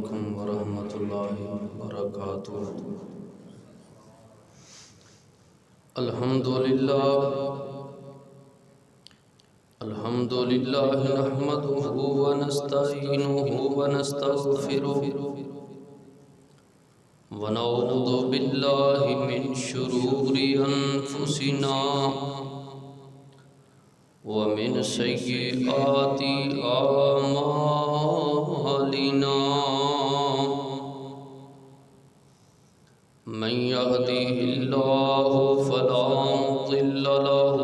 علیکم ورحمۃ اللہ وبرکاتہ۔ الحمدللہ نحمده ونستعینه ونستغفره ونعوذ باللہ من شرور انفسنا ومن سیئات اعمالنا، من يهده الله فلا مضل له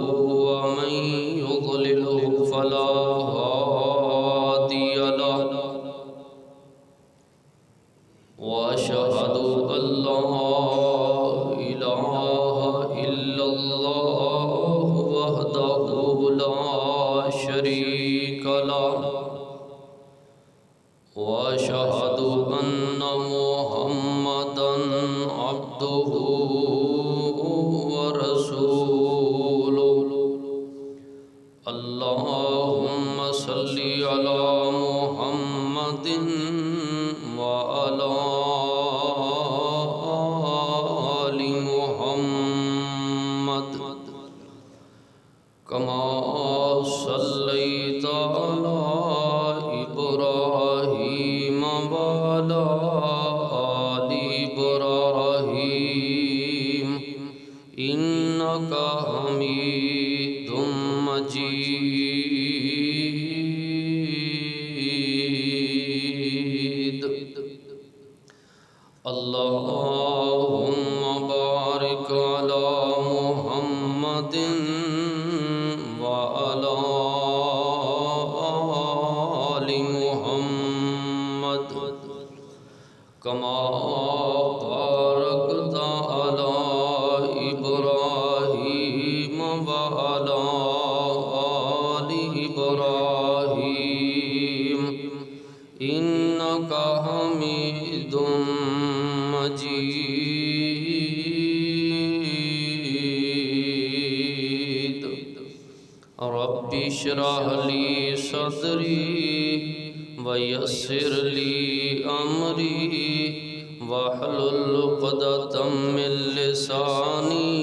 ومن يضلله فلا هادي له، وأشهد أن لا إله إلا الله وحده لا شريك له، وأشهد أن محمدًا عبده ورسوله، اللهم صل على محمد وعلى آل محمد كما صليت على إبراهيم وعلى آل إبراهيم إنك حميد مجيد، اللهم بارك على محمد وعلى آل محمد كما باركت على إبراهيم وعلى آل إبراهيم إنك حميد مجيد، رب اشرح لي صدري ويسر لي أمري واحلل عقدة من لساني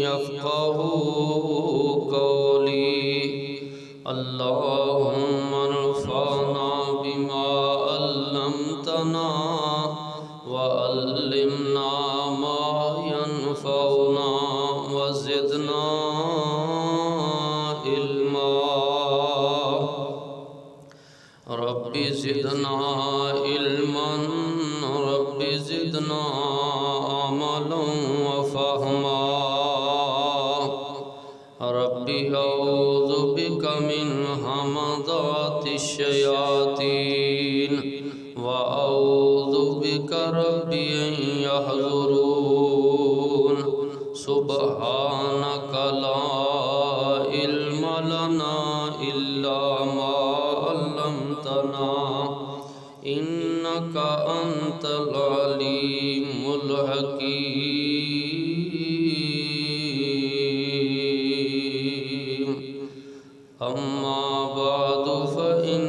يفقهوا قولي، اللهم انفعنا بما علمتنا وعلمنا ما ينفعنا وزدنا علما، رب زدنا علما، رب زدنا عملا وفهما، رب أعوذ بك من همزات الشياطين وأعوذ بك رب أن يحضرون، سبحانك لا علم لنا إلا ما علمتنا إنك أنت العليم الحكيم، أما بعد فإن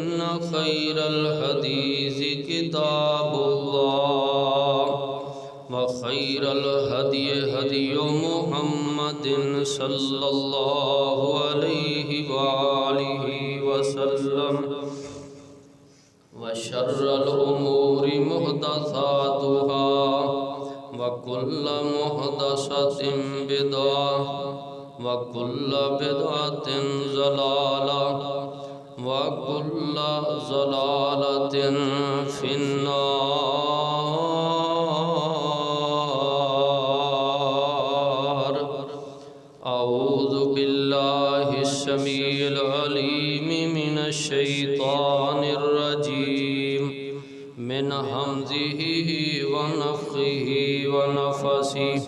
خير الحديث كتاب الله، وخير الهدي هدي محمد صلى الله عليه وآله وسلم، وشر الأمور محدثاتها، وكل محدثة بدعة، وكل بدعة ضلالة، وكل ضلالة في النار، أعوذ بالله السميع العليم من الشيطان الرجيم، من همزه ونفخه ونفثه،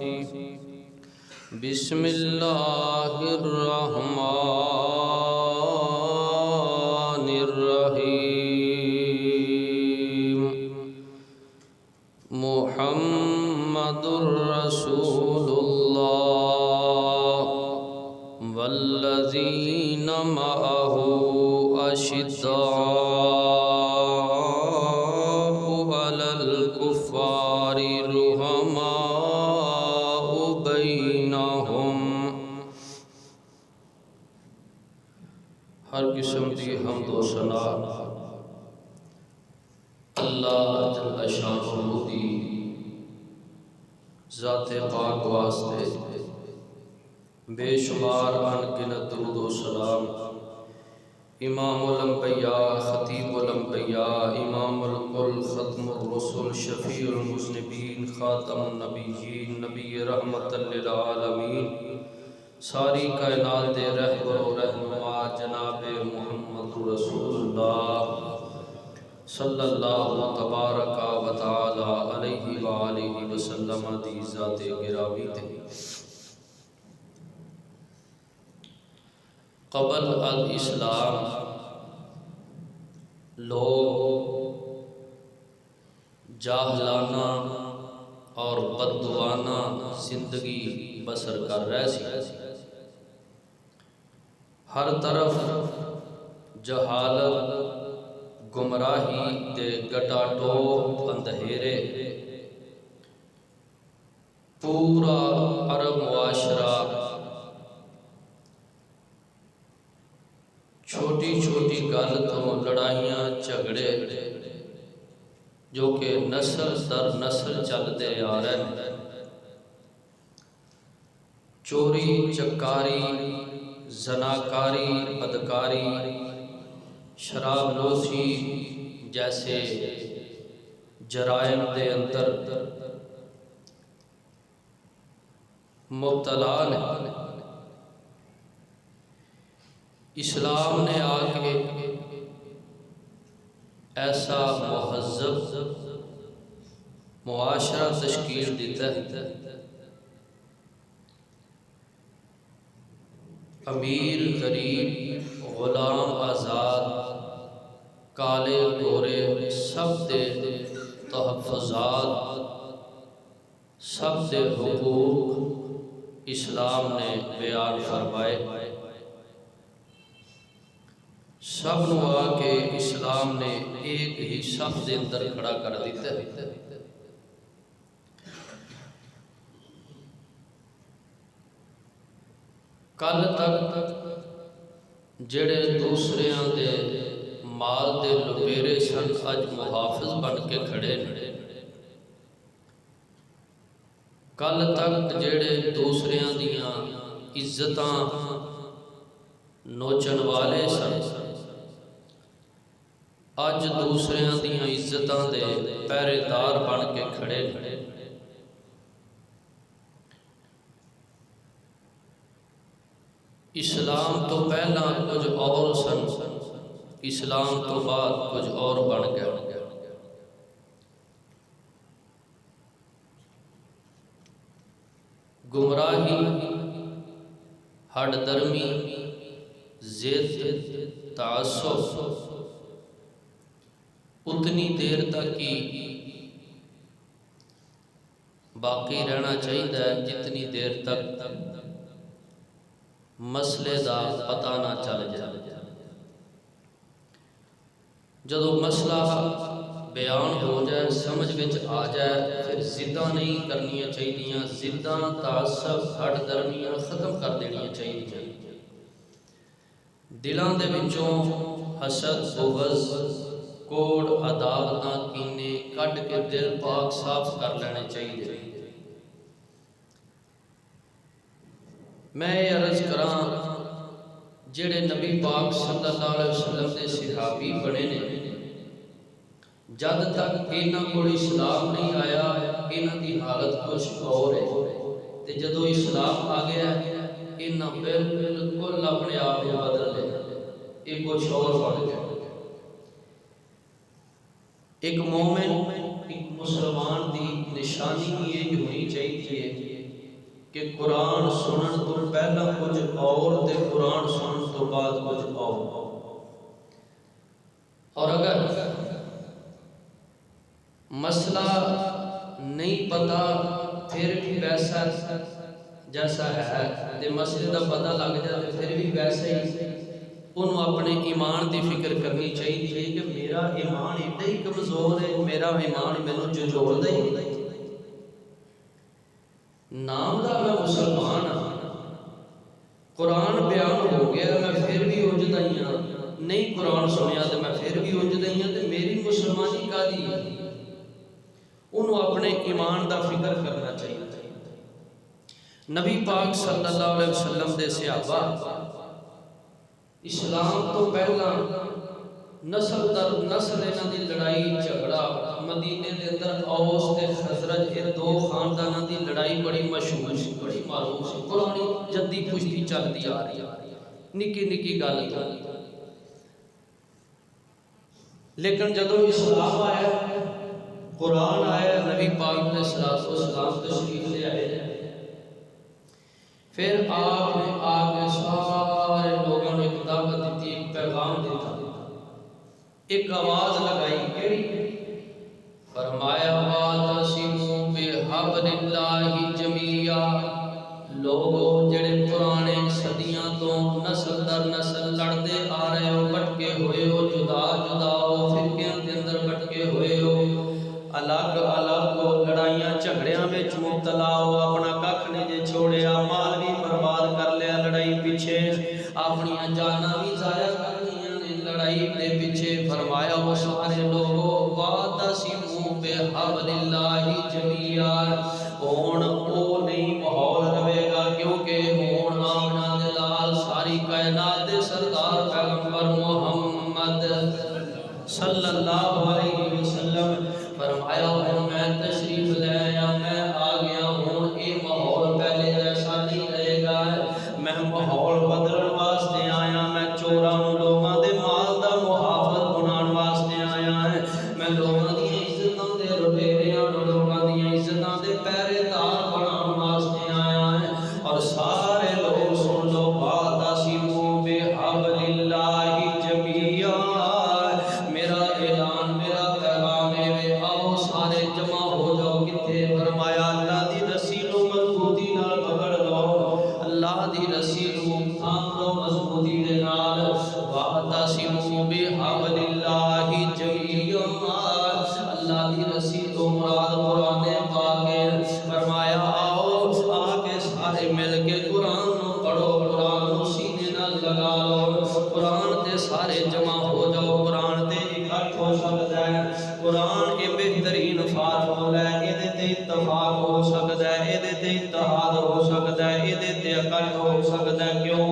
بسم الله الرحمن الرحيم، محمد رسول الله والذين معه أشداء رحماء بینہم۔ ہر قسم دی حمد و ثنا اللہ جل شانہ دی ذات پاک واسطے، بے شمار انگنت درود و سلام امام الانبیاء، خطیب الانبیاء، امام الکل، ختم الرسل، شفیع المذنبین، خاتم النبیین، نبی رحمت للعالمین، ساری کائنات دے رہبر و رہنما جناب محمد رسول اللہ صلی اللہ تبارک و تعالی علیہ وآلہ وسلم دی ذات گرامی تے قبل الاسلام لوگ جاہلانہ اور بددعانہ زندگی بسر کر رہے سی۔ ہر طرف جہالت، گمراہی تے گٹا ٹوپ اندھیرے، پورا عرب معاشرہ چھوٹی چھوٹی گل تو لڑائیاں جھگڑے جو کہ نسل در نسل چلتے آ رہے ہیں، چوری چکاری، زناکاری، بدکاری، شراب نوشی جیسے جرائم دے اندر مبتلا ہیں۔ اسلام نے آ کے ایسا مہذب معاشرہ تشکیل دیتا ہے، امیر غریب، غلام آزاد، کالے گورے، سب دے تحفظات، سب دے حقوق اسلام نے بیان فرمائے۔ سب نو آ کے اسلام نے ایک ہی صف دے اندر کھڑا کر دیتا ہے۔ کل تک جڑے دوسریاں دے مال دے لٹیرے سن اج محافظ بن کے کھڑے نے۔ کل تک جڑے دوسریاں دیاں عزتاں نوچن والے سن اج دوسریاں دیاں عزتاں دے پہرے دار بن کے کھڑے نے۔ اسلام تو پہلا کچھ اور سن، اسلام تو بعد کچھ اور بن گیا۔ گمراہی، ہٹ درمی، ضد، تعصب اتنی دیر تک ہی باقی رہنا چاہیے جتنی دیر تک مسئلے دا پتہ نہ چل جائے۔ جدو مسئلہ بیان ہو جائے، سمجھ وچ آ جائے، پھر ضداں نہیں کرنیاں چاہیے، ضداں تعصب ہٹ درمیاں ختم کر دینیاں چاہیے۔ دلاں دے وچوں حسد، بغض، کوڑ، عداوتاں، کینے کٹ کے دل پاک صاف کر لینے چاہیے۔ میں یہ عرض کراں جڑے نبی پاک صلی اللہ علیہ وسلم دے صحابی بنے نے، جد تک انہاں کول اسلام نہیں آیا انہاں دی حالت کچھ اور ہے، تے جدو اسلام آ گیا انہاں بالکل اپنے آپ کو بدل لے، یہ کچھ اور بن گیا۔ ایک مومن، ایک مسلمان دی نشانی یہ ہونی چاہیے کہ قرآن سنن تو پہلا کچھ اور تے قرآن سنن تو بعد کچھ اور۔ اور اگر مسئلہ نہیں پتا پھر بھی ویسا جیسا ہے، تے مسئلے دا پتہ لگ جائے پھر بھی ویسے ہی، انہوں اپنے ایمان دی فکر کرنی چاہیے کہ میرا ایمان ایڈا ہی کمزور ہے، میرا ایمان مینوں جھنجھوڑ دے۔ نام دا میں مسلمان ہاں، قرآن بیان ہو گیا میں پھر بھی اجدا ہی ہاں، نہیں قرآن سنیا تو میں پھر بھی اجدا ہی ہاں، تو میری مسلمانی کاہدی ہے؟ انہوں اپنے ایمان دا فکر کرنا چاہیے۔ نبی پاک صلی اللہ علیہ وسلم دے صحابہ اسلام تو پہلا نسل در نسل انہاں دی لڑائی جھگڑا، مدینے دے اندر اوس تے خزرج یہ دو خانداناں دی لڑائی بڑی مشہور سی، بڑی معروف سی، پرانی جدی پشتی چلتی آ رہی، نکی نکی گل تھی، لیکن جدو اسلام آیا، قرآن آیا، نبی پاک نے اسلام تشریف لے آئے، پھر آپ نے آگے سارے لوگوں نے ایک دعوت دیتی، ایک پیغام دیتا، ایک آواز لگائی، کیڑی؟ فرمایا وَاعْتَصِمُوا بِحَبْلِ اللَّهِ جَمِيعًا، لوگو جڑے پرانے صدیاں تو نسل در نسل لڑتے آ رہے ہو، بٹکے ہوئے ہو، جدا جدا ہو، فرقیاں کے اندر بٹکے ہوئے ہو، الگ الگ ہو، لڑائیاں جھگڑیاں میں مبتلا ہو، اپنا ککھ نے جے چھوڑیا، مال بھی برباد کر لیا لڑائی پیچھے، اپنی جاناں بھی ضائع کر لیا لڑائی دے پیچھے، فرمایا وہ سارے لوگوں وَاعْتَصِمُوا بِحَبْلِ اللَّهِ جَمِيعًا، ہون او نہیں ماحول رہے گا، کیونکہ ہون آمنہ دلال ساری کائنات دے سردار پیغمبر محمد صلی اللہ علیہ وسلم، فرمایا ہوں میں تشریف لے آیا، میں آ گیا ہوں، اے ماحول پہلے جیسا نہیں رہے گا، میں ماحول بدلن واسطے آیا، میں چوراں لوگاں دے مال دا محافظ بنان واسطے آیا ہے، میں لوگاں دی عزتاں دے لٹیریاں لوگاں دی عزتاں دے پہرے دار بنان واسطے آیا ہے، اور سارے لوگ سن لو وَاعْتَصِمُوا بِحَبْلِ اللَّهِ جَمِيعًا، میرا اعلان میرا پیغام ہے، آؤ سارے جمع ہو جاؤ، کتے؟ فرمایا اللہ دی رسی نو مضبوطی نال پکڑ لو، اللہ دی رسی نو تھام لو مضبوطی دے نال، وَاعْتَصِمُوا بِحَبْلِ اللَّهِ جَمِيعًا، اللہ دی رسی تو مراد قرآن پاک ہے، فرمایا آؤ آ کے سارے مل کے قرآن نو پڑھو، قرآن نو سینے نال لگا لو، قرآن تے سارے جمع ہو جاؤ، قرآن تے اکٹھ ہو سکتا ہے، قرآن کے بہترین فارمول ہے، ایدے تے اتفاق ہو سکتا ہے، ایدے تے اتحاد ہو سکتا ہے، ایدے تے اکٹھ ہو سکتا ہے، کیوں؟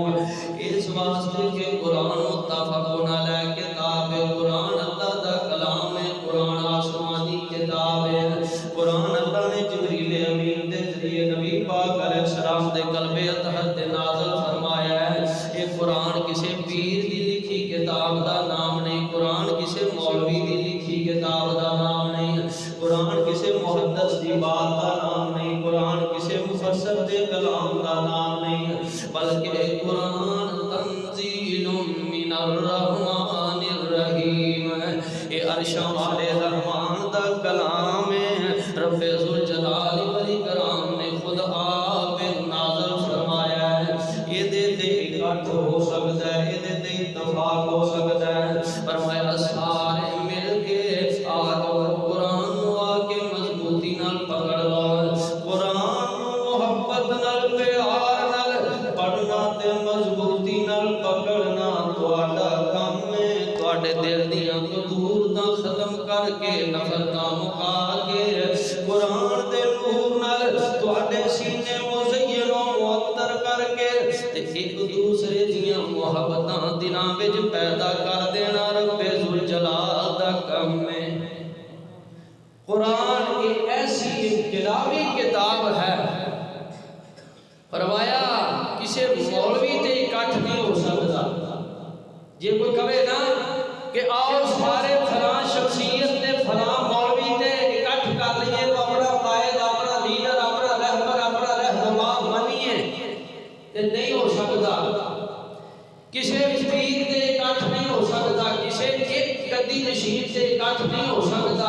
اس واسطے کہ قرآن متفقون علیہ کتاب ہے، قرآن اللہ دا کلام ہے، قرآن آسمانی کتاب ہے، قرآن اللہ نے جبریل امین دے ذریعے نبی پاک علیہ السلام دے قلب اطہر تے نازل فرمایا ہے، یہ قرآن کسی پیر دی لکھی کتاب دا نام نہیں، قرآن کسی مولوی دی لکھی کتاب دا نام نہیں، قرآن کسی محدث دی بات دا نام نہیں، قرآن کسی مفسر دے کلام دا نام نہیں، بلکہ قرآن تنزیل من الرحمن الرحیم، یہ عرشاں والے رحمان دا کلام ہے، رب ذوالجلال والاکرام نے خود آپ نازل فرمایا ہے، یہ دیتے اکٹھ ہو سکتا ہے، یہ دیتے اتفاق ہو سکتا ہے، فرمایا سارے مل کے آجو قرآن نو آکے مضبوطی نال پکڑ لو، قرآن نو محبت نال پیار نال پڑھنا تے مضبوطی نال پکڑنا تواڈا کام ہے، تواڈے دل دیاں قدورتاں ختم کر کے نفرتاں مکا کے قرآن دے نور نال تواڈے سینے مزین و معطر کر کے تے ایک دوسرے دیاں محبتاں دلاں وچ پیدا کر دینا رب ذوالجلال دا کم ہے۔ قرآن ایک ایسی انقلابی کتاب ہے، فرمایا کسی مولوی تے اکٹھ نہیں ہو سکتا، یہ کوئی کہے نا کہ آؤ سارے فلاں شخصیت نے فلاں مولوی تے اکٹھ کر لیے تو اپنا قائد اپنا لیڈر اپنا رہبر اپنا رہنما بنیے، یہ نہیں ہو سکتا، کسی پیر تے اکٹھ نہیں ہو سکتا، کسی ایک قدی نشین تے اکٹھ نہیں ہو سکتا،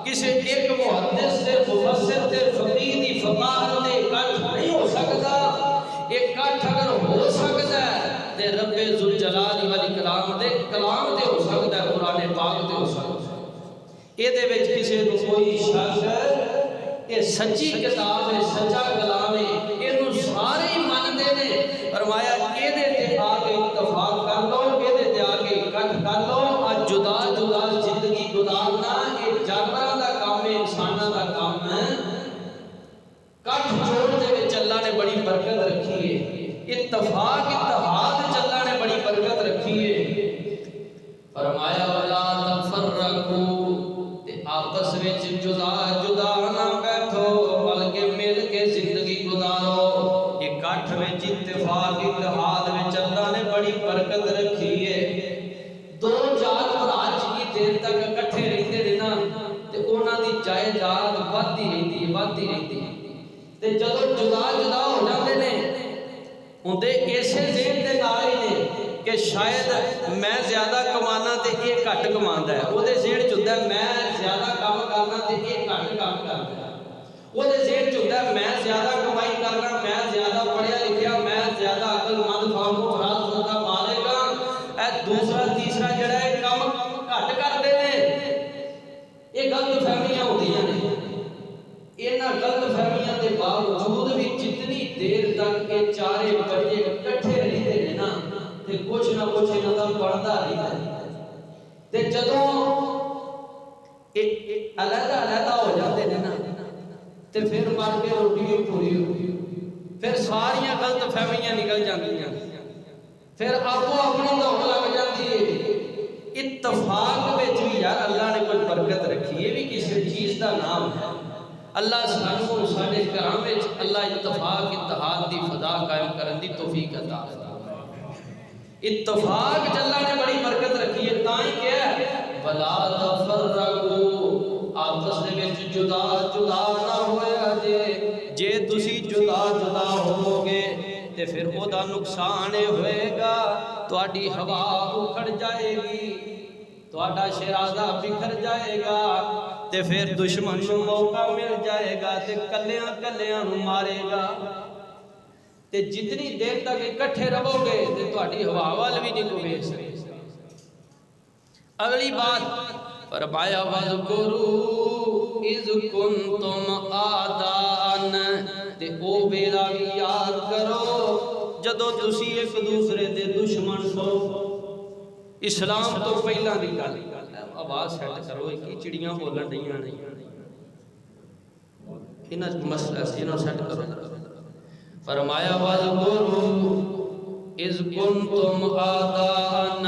کسی ایک محدث تے مفسر تے فقیہ دی فقاہت تے اکٹھ نہیں ہو سکتا، اکٹھ اگر ہو سکتا ہے تے رب ذوالجلال والاکرام دے کلام تے ہو سکتا ہے، قرآن پاک تے ہو سکتا ہے، یہ دے وچ کسی کو کوئی شک کہ سچی کتاب ہے، سچا کلام ہے، یہ سارے ہی مانتے ہیں۔ فرمایا یہ تے آگے اتفاق کر لو، یہ تے آگے اکٹھ کر لو، آج جدا جدا زندگی گزارنا یہ جانوراں دا کام ہے، انساناں دا کام ہے۔ کٹھ جوڑ دے وچ اللہ نے بڑی برکت رکھی ہے، اتفاق اتحاد وچ اللہ نے بڑی برکت رکھی ہے۔ فرمایا ولا تفرقوا، تے آپس وچ جدا جدا نہ بیٹھو بلکہ مل کے زندگی گزارو۔ اکٹھ وچ اتفاق اتحاد وچ اللہ نے بڑی برکت رکھی ہے۔ دو جات بھرا جی دیر تک اکٹھے رہتے رہنا تے انہاں دی جائیداد ودی رہتی ہے، ودی رہتی ہے۔ تے جدوں جدا جدا ہو جاندے نے ہوندے ایسے ذہن دے نال ہی نے کہ شاید میں زیادہ کمانا تے یہ گھٹ کماندا ہے، وہ دے ذہن چ ہوندا ہے میں زیادہ کام کرنا تے یہ گھٹ کام کردا ہے، وہ دے ذہن چ ہوندا ہے میں زیادہ کمائی کرنا، میں زیادہ پڑھیا لکھیا، میں زیادہ عقل مند فاہم فراز ہوتا مالے گا۔ اے دوسرا تیسرا جڑا ہے کام گھٹ کردے نے، یہ غلط فہمیاں ہوندیاں نے۔ انہاں غلط فہمیاں دے باوجود بھی جتنی دیر تک یہ چارے بچے اکٹھے رہتے ہیں نا تے کچھ نہ کچھ انہاں دا بڑھدا رہتا ہے۔ تے جدوں علیحدہ علیحدہ ہو جاتے ہیں نا تے پھر مر کے روٹی پوری ہوتی، پھر ساریاں غلط فہمیاں نکل جاندیاں، پھر آپو اپنی دوڑ لگ جاتی ہے۔ اتفاق وچ بھی یار اللہ نے کوئی برکت رکھی، یہ بھی کسی چیز دا نام ہے۔ اللہ سانوں ساڈے گھراں وچ اللہ اتفاق اتحاد دی فضا قائم کرن دی توفیق عطا فرمائے۔ اتفاق وچ اللہ نے بڑی برکت رکھی ہے، تاں ہی کہیا ہے ولا تفرقوا، آپس دے وچ جدا جدا نہ ہویا جے تسی جدا جدا ہوو گے تے پھر او دا نقصان ہوئے گا، تہاڈی ہوا اکھڑ جائے گی، تہاڈا شہزادہ بکھر جائے گا، تے پھر دشمن نو موقع مل جائے گا تے کلیاں کلیاں نو مارے گا۔ تے جتنی دیر تک اکٹھے رہو گے تے تہاڈی ہوا وال بھی نہیں کوئی ویکھ سکے۔ اگلی بات فرمایا وَاذْكُرُوا اِذْ كُنْتُمْ أَعْدَاءً، تے او ویلا بھی یاد کرو جدو تسی ایک دوسرے دے دشمن سو۔ اسلام تو پہلا دی گل، آواز سیٹ کرو، ایک چڑیاں بولن ڈیاں نہیں، انہاں مسئلہ سے انہاں سیٹ کرو۔ فرمایا وَاذْكُرُوا اِذْ كُنْتُمْ أَعْدَاءً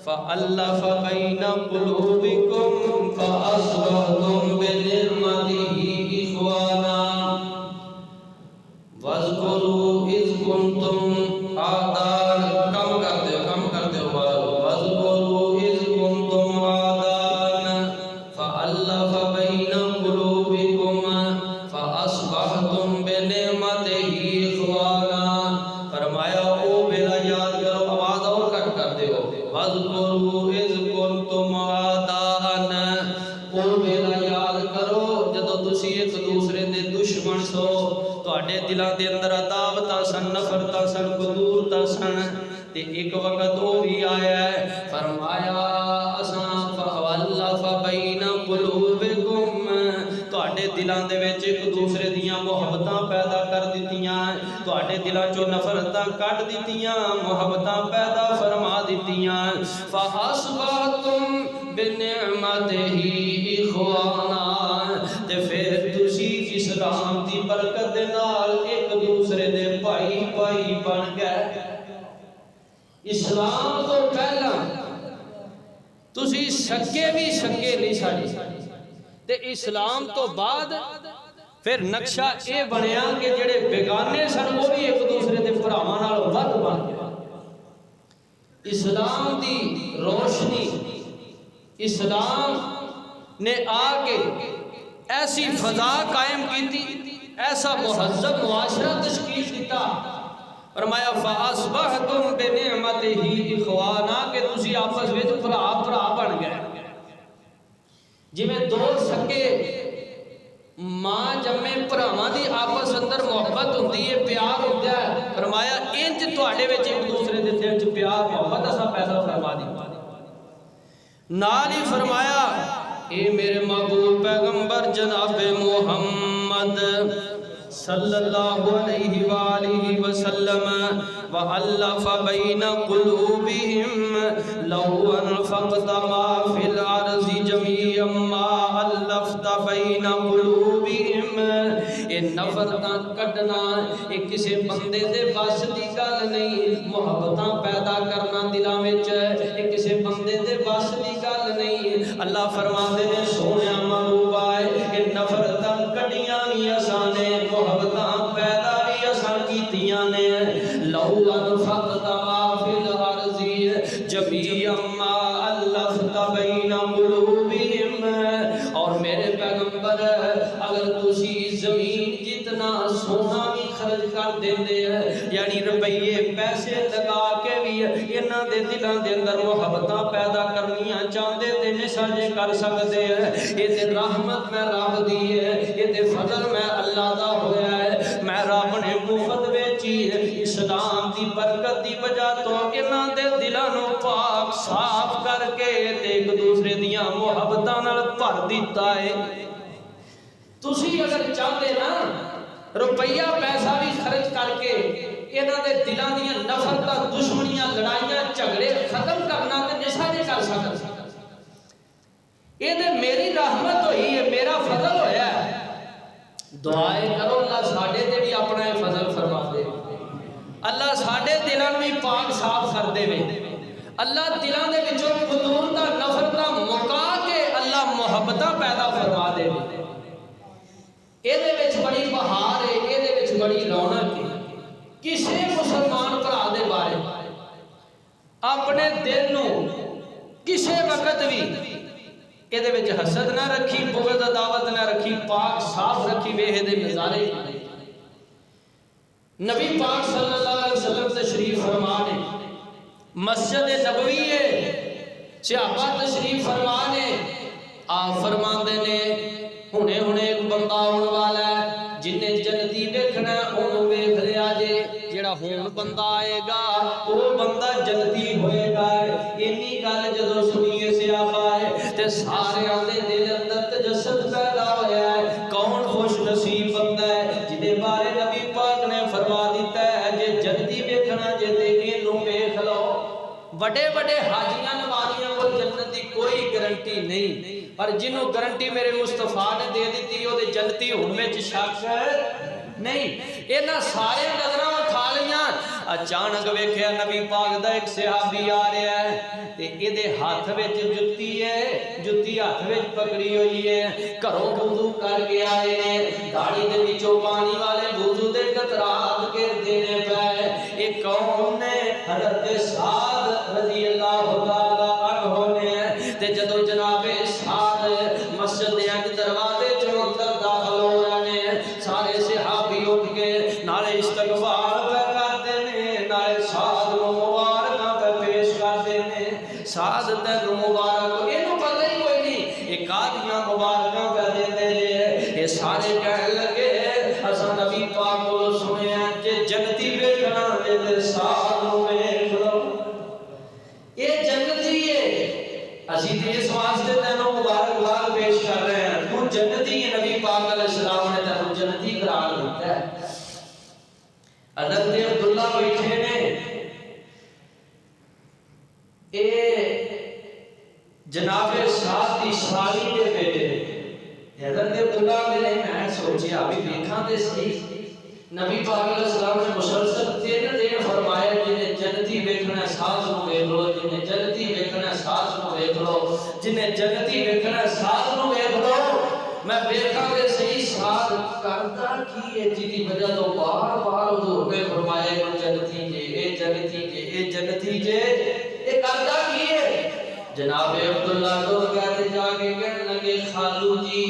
فَأَلَّفَ بَيْنَ قُلُوبِكُمْ فَأَصْبَحْتُمْ بِنِعْمَتِهِ إِخْوَانًا۔ وَاذْكُرُوا اِذْ كُنْتُمْ أَعْدَاءً، کم کر دے وَاذْكُرُوا اِذْ كُنْتُمْ أَعْدَاءً فَأَلَّفَ بَيْنَ قُلُوبِكُمْ فَأَصْبَحْتُمْ بِنِعْمَتِهِ إِخْوَانًا۔ فرمایا او بیلا یاد کرو، آواز اور کٹ کر دے ہو، وَاذْكُرُوا اِذْ كُنْتُمْ أَعْدَاءً، او بیلا یاد کرو جدو تسی ایک دوسرے دے دشمن سو، تواڈے دلاں دے اندر عداوتاں سن، نفرتاں سن، قدورتاں سن، تے ایک وقت وہ بھی آیا ہے فرمایا اساں فَأَلَّفَ بَيْنَ قُلُوبِكُمْ، تواڈے دلاں دے وچ ایک دوسرے دیاں محبتاں پیدا کر دتیاں، تواڈے دلاں چوں نفرتاں کٹ دتیاں، محبتاں پیدا فرما دتیاں، فَأَصْبَحْتُمْ بِنِعْمَتِهِ إِخْوَانًا، تے پھر تسی اسلام دی برکت دے نال ایک دوسرے دے بھائی بھائی بن گئے۔ اسلام تو پہلا تسی سکے بھی سکے نہیں ساڈے، تے اسلام تو بعد پھر نقشہ اے بنیا کہ جڑے بیگانے سن وہ بھی ایک دوسرے دے بھراواں نال ود بن گئے۔ اسلام دی روشنی، اسلام نے آ کے ایسی فضا قائم کی، ایسا مہذب معاشرہ تشکیل دیتا، فرمایا فَأَصْبَحْتُمْ بِنِعْمَتِهِ إِخْوَانًا، کہ تسی آپس وچ بھرا بھرا بن گئے۔ جویں دو سکے ماں جمے بھراواں دی آپس اندر محبت ہوندی ہے، پیار ہوندا ہے، فرمایا انج تواڈے وچ ایک دوسرے دے دل وچ پیار محبت اساں پیدا فرما دی۔ نال ہی فرمایا اے میرے محبوب پیغمبر جناب محمد محمد صلی اللہ علیہ وآلہ وسلم وَأَلَّفَ بَيْنَ قُلُوبِهِمْ لَوْ أَنفَقْتَ مَا فِي الْأَرْضِ جَمِيعًا مَا أَلَّفْتَ بَيْنَ قُلُوبِهِمْ۔ یہ نفرتاں کڈنا یہ کسی بندے دے بس دی گل نہیں، محبتاں پیدا کرنا دلاں وچ یہ کسی بندے دے بس دی گل نہیں۔ اللہ فرماندے نے سونیا محبوبا کہ نفرتاں کڈیاں وی اساں نے، محبتاں پیدا وی اساں کیتیاں نے۔ لو انفقت ما فی الارض جميعا ما الفت بین قلوبہم۔ اور میرے پیغمبر اگر تسی زمین جتنا سونا بھی خرچ کر دیندے ہیں، یعنی روپیے پیسے لگا کے بھی انہاں دے دلاں دے اندر محبتاں پیدا کرنیاں چاہندے تے نشانے کر سکتے ہیں۔ یہ تے رحمت میں رب دی ہے، یہ تے فضل میں اللہ دا ہویا ہے۔ میں رب نے مفت ویچی اسلام دی برکت دی وجہ تو انہاں دے دلاں نو پاک صاف کر کے تے ایک دوسرے دیاں محبتاں نال بھر دیتا ہے۔ تسی اگر چاہتے نا روپیہ پیسہ بھی خرچ کر کے انہاں دے دلاں دیاں نفرتاں دشمنیاں لڑائیاں جھگڑے ختم کرنا تے نشانے کر سکتے۔ یہ تے میری رحمت ہوئی ہے، میرا فضل ہویا ہے۔ دعائیں کرو اللہ ساڈے تے بھی اپنا فضل فرما دے، اللہ ساڈے دلاں بھی پاک صاف کر دے، اللہ دلاں دے وچوں فضول دا نفرتاں مکا کے اللہ محبتاں پیدا فرما دے۔ یہ بڑی بہار ہے، یہ بڑی رونق ہے۔ کسی مسلمان بھرا دے بارے اپنے دل نو کسی وقت بھی یہ حسد نہ رکھی، بغض عداوت نہ رکھی، پاک صاف رکھی، ویہ دے نظارے۔ نبی پاک صلی اللہ علیہ وسلم تشریف فرمانے مسجد نبوی ہے، صحابہ تشریف فرمانے آپ فرماندے نے ہونے ایک بندہ ہونے والا ہے جنہیں جنتی دیکھنا ہے انہوں ویکھ لیا جے، جڑا ہون بندہ آئے گا وہ بندہ جنتی ہوئے گا۔ انی گل جدوں سنیے صحابہ ہے تے سارے آندے دل اندر تجسد پیدا ہویا ہے، کون خوش نصیب بندہ ہے جدے بارے نبی پاک نے فرما دیتا ہے جے جنتی دیکھنا جے تے اینوں ویکھ لو۔ بڑے حاجیاں نوالیاں کو جنت دی کوئی گارنٹی نہیں، پر جنہوں گارنٹی میرے مصطفیٰ نے دے دیتی ہو دے جنتی ہون میں شک نہیں۔ اینا سارے نظرہ اٹھا لیاں، اچانک ویکھیا نبی پاک دا ایک صحابی آ رہا ہے تے ایدے ہاتھ وچ جُتی ہے، جُتی ہاتھ وچ پکڑی ہوئی ہے، گھروں وضو کر کے آئے نے، داڑھی دے وچوں پانی والے وضو دے قطرات گر دینے پئے۔ ایک کون نے حضرت سعد رضی اللہ تعالی عنہ نے تے جدوں جناب سعد مسجد دے اندر دروازے چوں اندر داخل ہو رہے نے، سارے صحابی اٹھ کے نالے استقبال پہ کرتے نے، نالے سعد نو مبارکاں پہ پیش کرتے نے۔ سعد تینوں مبارک، اینوں پتہ ہی کوئی نہیں یہ کادیاں مبارکاں پہ دیندے نے۔ یہ سارے کہنے لگے اساں نبی پاک کو سنیا جے جنتی ویکھنا تے سعد نو ویکھ لو، یہ جنتی ہے۔ اسی تے اس واسطے تینوں مبارکباد پیش کر رہے ہیں، تو جنتی ہے، نبی پاک علیہ السلام نے تینوں جنتی قرار دیتا ہے۔ حضرت عبداللہ بیٹھے نے، اے جناب سعد دی سالی دے بیٹے نے۔ حضرت عبداللہ نے میں سوچیا ابھی دیکھاں تے صحیح، نبی پاک علیہ السلام نے مسلسل 3 دن فرمایا جنہیں جنتی ویکھنا ساز نو ویکھ لو، جنہیں جنتی ویکھنا ساز نو ویکھ لو، جنہیں جنتی ویکھنا ساز نو ویکھ لو۔ میں ویکھاں تے صحیح ساز کرتا کی ہے جدی وجہ تو بار حضور نے فرمایا کہ جنتی جے، اے جنتی جے، اے جنتی جے، اے کرتا کی ہے؟ جناب عبداللہ تو کہتے جا کے کہنے لگے خالو جی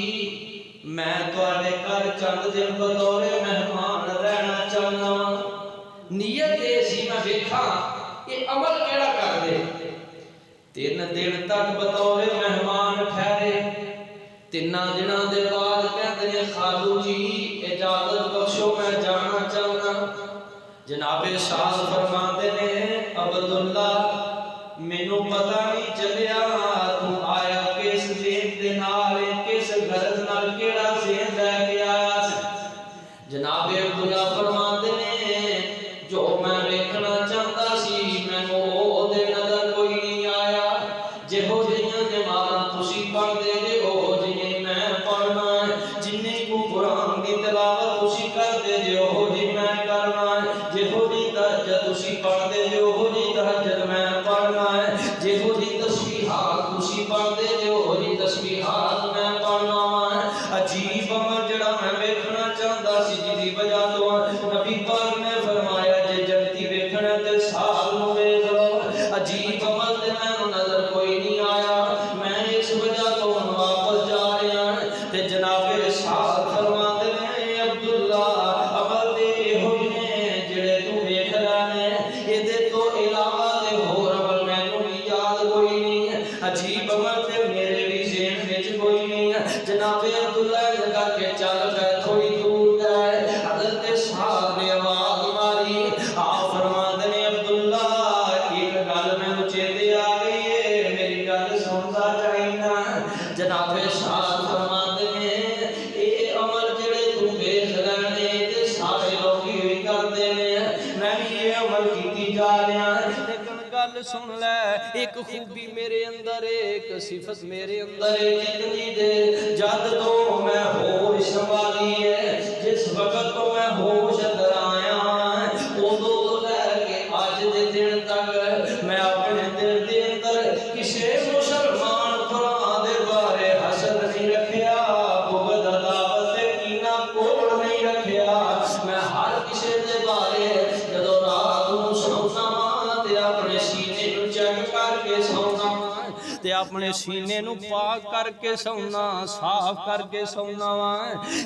میں تواڈے گھر چند دن بطور مہمان رہنا چاہنا، نیت ایسی میں ویکھاں یہ عمل کیڑا کر دے۔ 3 دن تک بطور مہمان ٹھہرے، 3 دنوں دے بعد کہتے ہیں خالو جی اجازت بخشو میں جانا چاہنا۔ جناب سعد فرماتے ہیں عبداللہ مینوں پتہ نہیں چلیا تو آیا کس ذہن دے نال، کس غرض نال، کیڑا ذہن لے کے آیا سی۔ جناب عبداللہ فرماتے ہیں جو میں ویکھنا چاہتا سی مینوں او دے نظر کوئی نہیں آیا جہو جیاں نمازاں تسی پڑھدے جے او جی میں پڑھنا ہے جنہیں کو قرآن دی تلاوت تسی کردے جے او جی میں کرنا ہے جہو جی تہجد تسی پڑھدے جے او جی تہجد میں پڑھنا ہے جہو جی تسبیحات تسی پڑھدے جے او جی تسبیحات میں پڑھنا ہے عجیب عمل جڑا میں ویکھنا چاہتا سی جی وجہ تو نبی پاک نے فرمایا جے جنتی ویکھنا تے سال نو ویکھ لو عجیب عمل تے میں نظر کوئی نہیں آیا میں اس وجہ تو واپس جا رہا ہوں تے جناب ارشاد فرماتے ہیں عبداللہ عمل تے ہوئی نے جڑے تو ویکھ رہے نے اے دے تو علاوہ تے ہور عمل مینوں بھی یاد کوئی نہیں عجیب عمل تے میرے بھی ذہن وچ کوئی نہیں جناب عبداللہ لگا کے چل گئے تھوڑی دور گئے حضرت صاحب نے آواز ماری آپ فرماتے ہیں عبداللہ ایک گل میں چیتے آ گئی ہے میری گل سنتا چاہینا جناب صاحب فرماتے ہیں اے عمل جڑے تو ویکھ رہے تے سارے لوگ بھی کرتے ہیں میں بھی یہ عمل کیتی جا رہا لیکن گل سن لے ایک خوبی میرے اندر ایک صفت میرے اندر جتنی دے جد تو میں ہوش سنبھالی ہے جس وقت تو میں ہوش اندر آیا ادو لے کے اج دے دن تک میں اپنے دل دے اندر کسی مسلمان بھرا دے بارے حسد نہیں رکھیا بغض عداوت کینہ کوڑ نہیں رکھیا میں ہر کسی دے بارے جدوں رات نوں سونا تے اپنے سینے نوں چیک کر کے سونا تے اپنے سینے نوں پاک کر کے سونا صاف کر کے سونا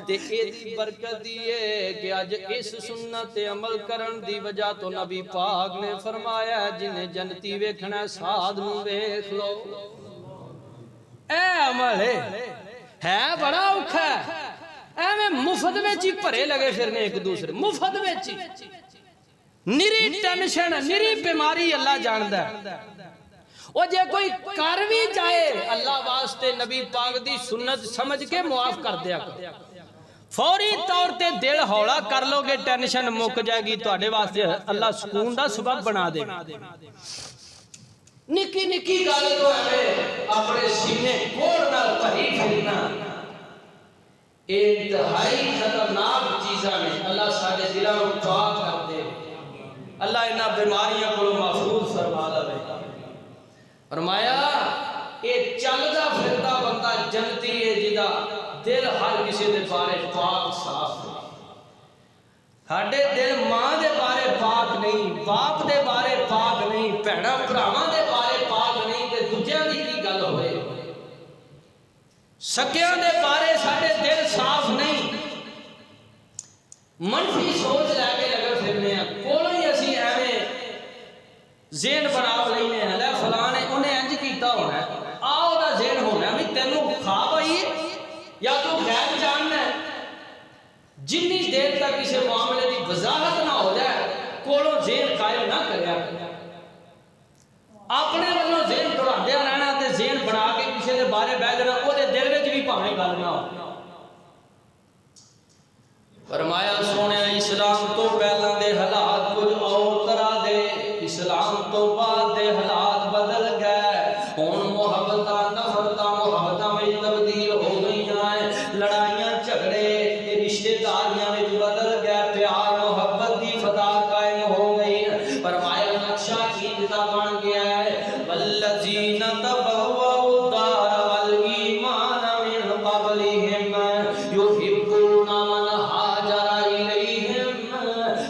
تے ایدی برکت دیئے کہ آج اس سنت عمل کرن دی وجہ تو نبی پاک نے فرمایا جنہیں جنتی ویکھنا ساتھ نوں ویکھ لو اے عمل ہے بڑا اوکھا اے میں مفت وچ ہی بھرے لگے پھرنے ایک دوسرے مفت وچ نری ٹینشن نری بیماری اللہ جاندا ہے وہ جے کوئی کر بھی جائے اللہ واسطے نبی پاک دی سنت سمجھ کے معاف کر دیا فوری طور تے دل ہولا کر لو گے ٹینشن مک جائے گی تو آڑے واسطے اللہ سکون دا سبب بنا دے نکی نکی گالے تو ہمیں اپنے سینے کوڑنا پہی پھرنا انتہائی خطرناک چیزاں میں اللہ سارے دلوں دعا کر دے اللہ انہاں بیماریاں کو محفوظ فرما لے فرمایا اے چلدا پھردا بندہ جنتی ہے جدا دل ہر کسی دے بارے پاک صاف ہاڈے دل ماں دے بارے پاک نہیں باپ دے بارے پاک نہیں بھیڑاں بھراواں دے بارے پاک نہیں تے دوجیاں دی کی گل ہوئے سکیاں دے بارے ساڈے دل صاف نہیں منفی سوچ لے کے لگے پھرنے ہیں کولوں ہی اسی ایویں ذہن بنا لینے ہیں لے فلاں نے انہیں انج کیتا ہونا ہے آؤ دا ذہن ہونا ہے بھی تینوں خواب آئی یا تو غیب جاننا ہے جنی دیر تک کسی معاملے کی وضاحت نہ ہو جائے کولوں ذہن قائم نہ کریا اپنے والوں ذہن دوڑاندیا رہنا تے ذہن بنا کے کسی دے بارے بہ جانا او دے دل وچ بھی بھاویں گل نہ ہو فرمایا سونے اسلام تو پہلا دے حالات کچھ اور طرح دے اسلام تو بعد دے حالات بدل گئے ہن محبتاں نفرتاں محبتاں میں تبدیل ہو گئی ہیں لڑائیاں جھگڑے رشتہ داریاں میں بدل گئے پیار محبت دی فضا قائم ہو گئی فرمایا نقشہ کیتا بن گیا ہے والذین تبوؤا الدار والایمان من قبلہم یحبون من ہاجر الیہم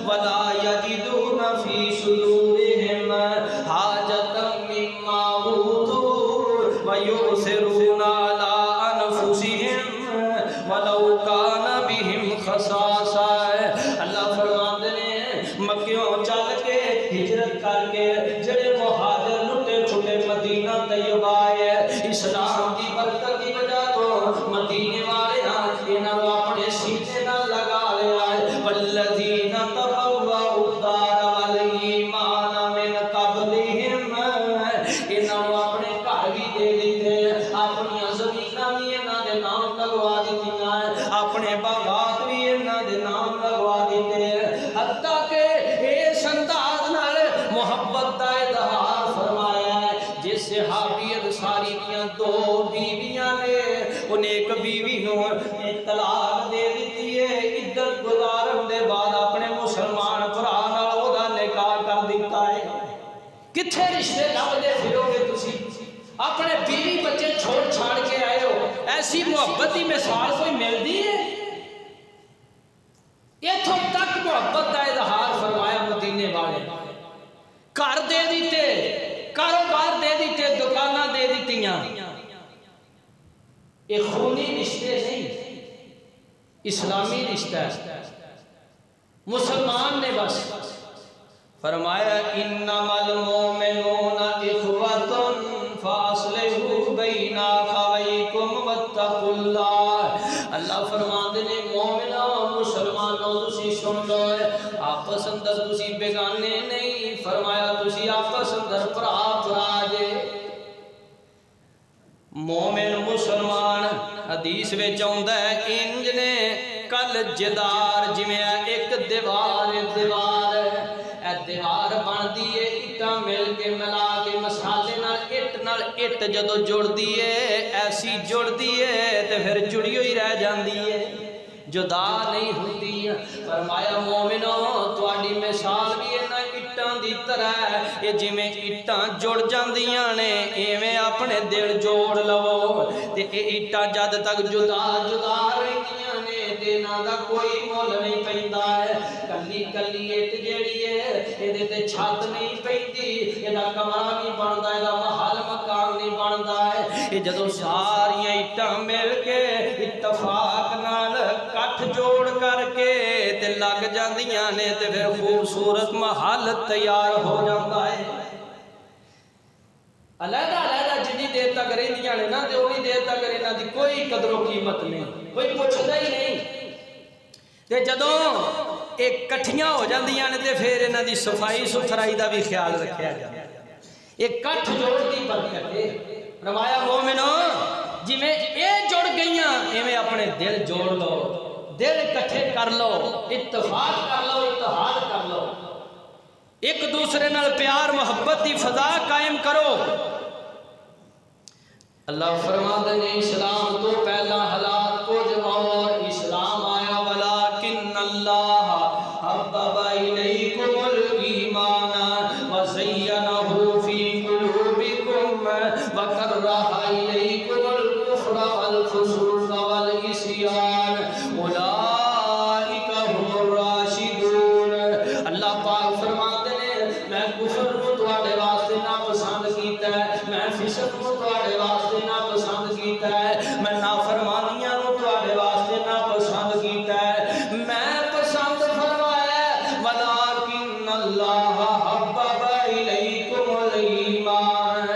ولا یجدون فی صدورہم حاجتا مما اوتوا ویؤثرون علی انفسہم ولو کان بہم خصاصہ اللہ فرماتے ہیں مکیوں چل کے ہجرت کر کے جڑے مہاجر لٹے چھٹے مدینہ طیبہ آئے اسلام کی برکت کی وجہ تو مدینے والے انہاں نوں اپنے سینے نال لگا لیا والذین تبوؤا الدار والایمان من قبلہم انہاں نوں اپنے گھر بھی دے دیتے اپنی زمیناں بھی انہاں دے نام لگوا دتیاں اپنے باغات بھی انہاں دے نام لگوا کتھے رشتے لبدے پھرو گے تسی؟ اپنے بیوی بچے چھوڑ چھاڑ کے آئے ہو، ایسی محبت کی مثال کوئی ملتی ہے؟ اتوں تک محبت کا اظہار فرمایا مدینے والے، گھر دے دیتے، کاروبار دے دیتے، دکاناں دے دیتیاں۔ یہ خونی رشتے نہیں، اسلامی رشتہ ہے، مسلمان نے بس فرمایا انما المؤمنون اخوۃ فاصلحوا بین اخویکم واتقوا اللہ۔ اللہ فرماندے نے مومنو مسلمانوں تسی سن لو، آپس اندر تسی بیگانے نہیں، فرمایا تسی آپس اندر بھرا بھرا جے۔ مومن مسلمان حدیث وچ آوندا ہے انج نے کل جدار، جویں ایک دیوار اے دیوار بندی ہے اٹاں مل کے ملا کے مسالے نال اٹ جدو جڑدی ہے ایسی جڑدی ہے تے پھر جڑی ہوئی رہ جاندی ہے، جدا نہیں ہوندی۔ فرمایا مومنو تواڈی مثال بھی انہاں اٹاں دی طرح ہے، یہ جویں اٹاں جڑ جاندیاں نے ایویں اپنے دل جوڑ لو، تے اے اٹاں جد تک جدا جدا رہندیاں نے دینا دا کوئی مول نہیں پیندا ہے۔ کلی کلی اٹ جیڑی ہے یہ تے چھت نہیں پیندی، یہ کمرہ نہیں بندا، یہ محل مکان نہیں بندا ہے۔ یہ جدو ساریاں اٹاں مل کے اتفاق نال کٹھ جوڑ کر کے تے لگ جاندیاں نے تے پھر خوبصورت محل تیار ہو جاتا ہے۔ علیحدہ علیحدہ جنی دیر تک رہندیاں نے نا تے اونی دیر تک انہاں دی کوئی قدر و قیمت نہیں، کوئی پوچھدا ہی نہیں۔ تے جدوں ایک کٹھیاں ہو جاندیاں نے تے پھر انہاں دی صفائی ستھرائی دا بھی خیال رکھیا جاتا ہے۔ ایک کٹھ جوڑ دی برکت ہے۔ فرمایا مومنو جویں اے جڑ گئیاں ایویں اپنے دل جوڑ لو، دل اکٹھے کر لو، اتفاق کر لو، اتحاد کر لو، ایک دوسرے نال پیار محبت دی فضا قائم کرو۔ اللہ فرماتے ہیں اسلام تو پہلا حالات کچھ اور اسلام آیا، ولکن اللہ حبب الیکم الایمان وزینہ فی قلوبکم وکرہ الیکم الکفر والفسوق والعصیان اولئک هم الراشدون۔ اللہ پاک فرماتے ہیں میں کفر کو تواڈے واسطے ناپسند کیتا ہے، میں فسق کو تواڈے واسطے ناپسند کیتا ہے، میں نافرمانیاں نو تواڈے واسطے ناپسند کیتا ہے، میں پسند فرمایا ولکن اللہ حبب الیکم الایمان،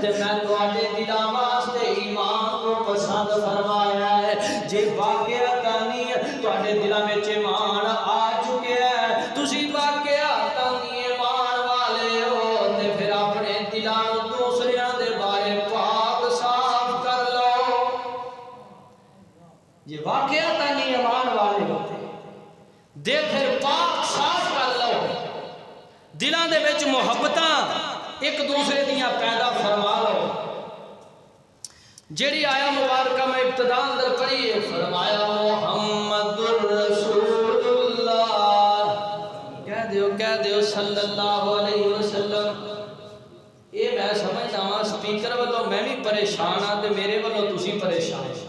تے میں تواڈے دلاں واسطے ایمان کو پسند فرمایا ہے۔ جے واقعہ تانی تواڈے دلاں وچ ایمان آ چکیا ہے، تسی واقعہ تانی ایمان والے ہو تے پھر اپنے دلاں نوں دوسریاں دے بارے پاک صاف کر لو۔ یہ واقعہ تانی ایمان والے ہوتے دل پھر پاک صاف کر لو، دلاں دے وچ محبتاں ایک دوسرے دیاں پیدا فرما لو۔ جیڑی آیا مبارکہ میں ابتدا اندر پڑھی ہے، فرمایا محمد الرسول اللہ، کہہ دیو صلی اللہ علیہ وسلم۔ یہ میں سمجھتا ہوں سپیکر والوں میں بھی پریشان ہاں تے میرے والوں تسی پریشان ہیں،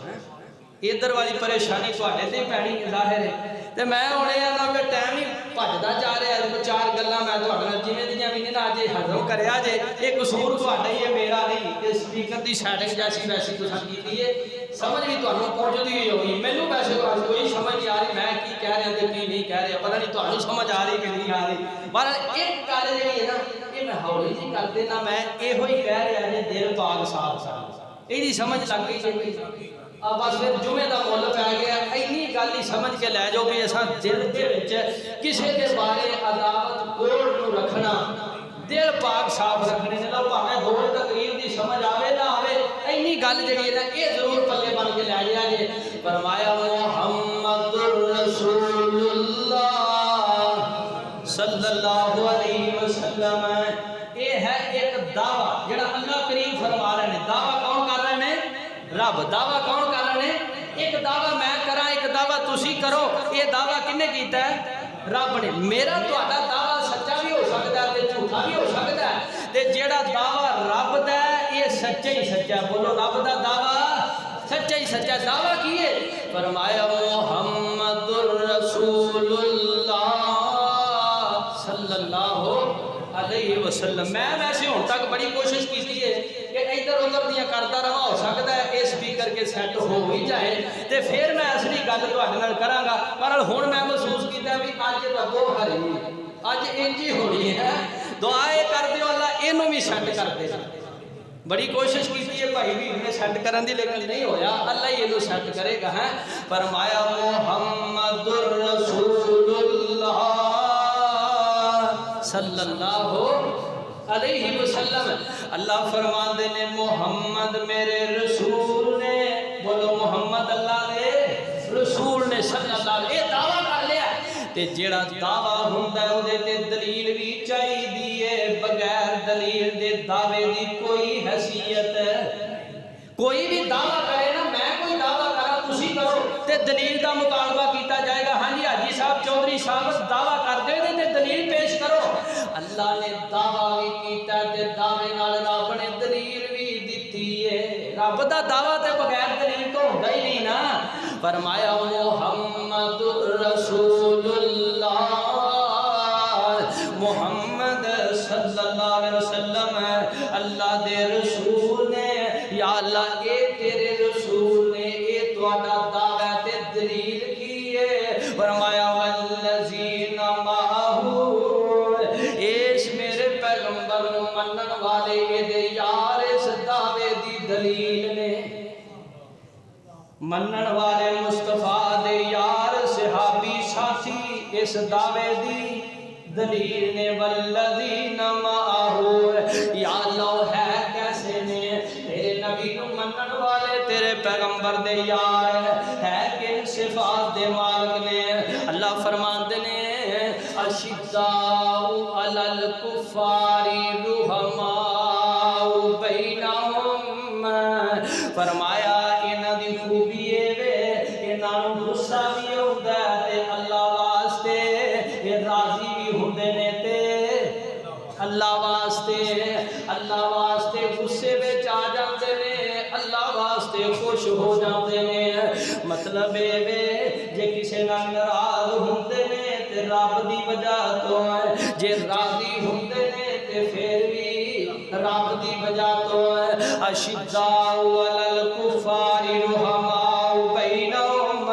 ادھر والی پریشانی تواڈے تے پینی ظاہر ہے۔ تے میں ہن اے آنا کہ ٹائم ہی بھجدا جا رہا ہے، کوئی چار گلاں میں تواڈے نال جویں دیاں وی نہ اج ہضم کریا جے، یہ قصور تواڈا ہی ہے میرا نہیں، تے سپیکر دی سیٹنگ جیسی ویسی تساں کیتی ہے، سمجھ بھی تانوں پہنچدی ہوئی ہوگی، مینوں ویسے کوئی سمجھ نہیں آ رہی میں کی کہہ رہا تے کی نہیں کہہ رہا، پتہ نہیں تانوں سمجھ آ رہی کہ نہیں آ رہی۔ بہرحال ایک گل جہی ہے نا یہ میں ہولی جی کر دینا، میں یہو ہی کہہ رہا جی دل پاک صاف صاف، یہ سمجھ لگ گئی جی بس پھر جمعے دا مول پی گیا، اینی گل ہی سمجھ کے لے جاؤ بھی اساں دل دے وچ کسے دے بارے عداوت کوڑ نو رکھنا، دل پاک صاف رکھنے نے، لو بھاویں ہور تقریر دی سمجھ آوے نہ آوے، اینی گل جڑی ہے نا یہ ضرور پلے بن کے لے جایا جے۔ فرمایا محمد الرسول اللہ صلی اللہ علیہ وسلم، یہ ہے ایک دعویٰ جڑا اللہ کریم فرما رہے ہیں۔ دعویٰ کون کر رہے ہیں؟ رب۔ دعویٰ کون کر رہے ہیں؟ ایک دعویٰ میں کراں، ایک دعویٰ تسی کرو۔ یہ دعویٰ کنے کیتا ہے؟ رب نے۔ میرا تہاڈا دعویٰ سچا بھی ہو سکتا ہے تے جھوٹا بھی ہو سکتا ہے، تے جیڑا دعویٰ رب دا ہے یہ سچا ہی سچا. بولو رب دا دعویٰ سچا ہی سچا. دعویٰ کیے فرمایا محمد رسول اللہ صلی اللہ علیہ وسلم. میں ویسے ہوں تک بڑی کوشش کی ہے کہ ادھر ادھر دیا کرتا رہا. ہو سکتا ہے یہ سپیکر کے سیٹ ہو ہی جائے تو پھر میں اصلی گل تھوڑے کراں گا. پر ہوں میں محسوس کیا بھی اج ربو ہری اج انج ہی ہونی ہے. دعا یہ کر دیو اللہ یہ بھی سیٹ کر دے. بڑی کوشش کی ہے بھائی بھی نے سیٹ کرن دی لیکن نہیں ہویا. اللہ ہی یہ سیٹ کرے گا. ہے فرمایا محمد رسول اللہ صلی اللہ علیہ وسلم. اللہ فرماندے نے محمد میرے رسول نے. بولو محمد اللہ نے رسول نے صلی اللہ علیہ. یہ دعویٰ کر لیا تے جیڑا دعویٰ ہوندا ہے اودے تے دلیل بھی چاہیے. بغیر دلیل دے دعوے دی کوئی حیثیت کوئی بھی دعویٰ کرے نا. میں کوئی دعویٰ کرا تسی کرو تے دلیل دا مطالبہ کیتا جائے گا. ہاں جی حاجی صاحب چودھری صاحب دعویٰ کر دے تے دلیل پیش کرو. اللہ نے دعویٰ بھی کیتا تے دعوے نال رب نے دلیل بھی دتی ہے. رب دا دعویٰ تے بغیر دلیل تو ہوندا ہی نہیں نا. فرمایا محمد رسول اللہ محمد صلی اللہ علیہ وسلم اللہ دے رسول نے. یا اللہ اے تیرے رسول نے اے تہاڈا دعویٰ تے دلیل کی ہے. فرمایا والذین معہ اس میرے پیغمبر نو منن والے اے دے یار اس دعوے دی دلیل نے. منن والے مصطفیٰ دے یار صحابی ساتھی اس دعوے دی دلیل نے. والذین معہ یا اللہ ہے کیسے نے تیرے نبی نو منن والے تیرے پیغمبر دے یار ہے کہ صفات دے مالک نے. اللہ فرماندے نے اشداء علی الکفار رحماء بینہم. فرمایا انہاں دی خوبی اے وے انہاں نوں غصہ بھی ہوندا تے اللہ واسطے یہ راضی بھی ہوندے نے تے اللہ واسطے غصے وچ آ جاندے نے اللہ واسطے خوش ہو جاندے نے. مطلب اے وے جے کسے نال ناراض ہوندے نے تے رب دی وجہ تو ہے. جے راضی ہوندے نے تے پھر بھی رب دی وجہ تو ہے. اشداء علی الکفار رحماء بینہم.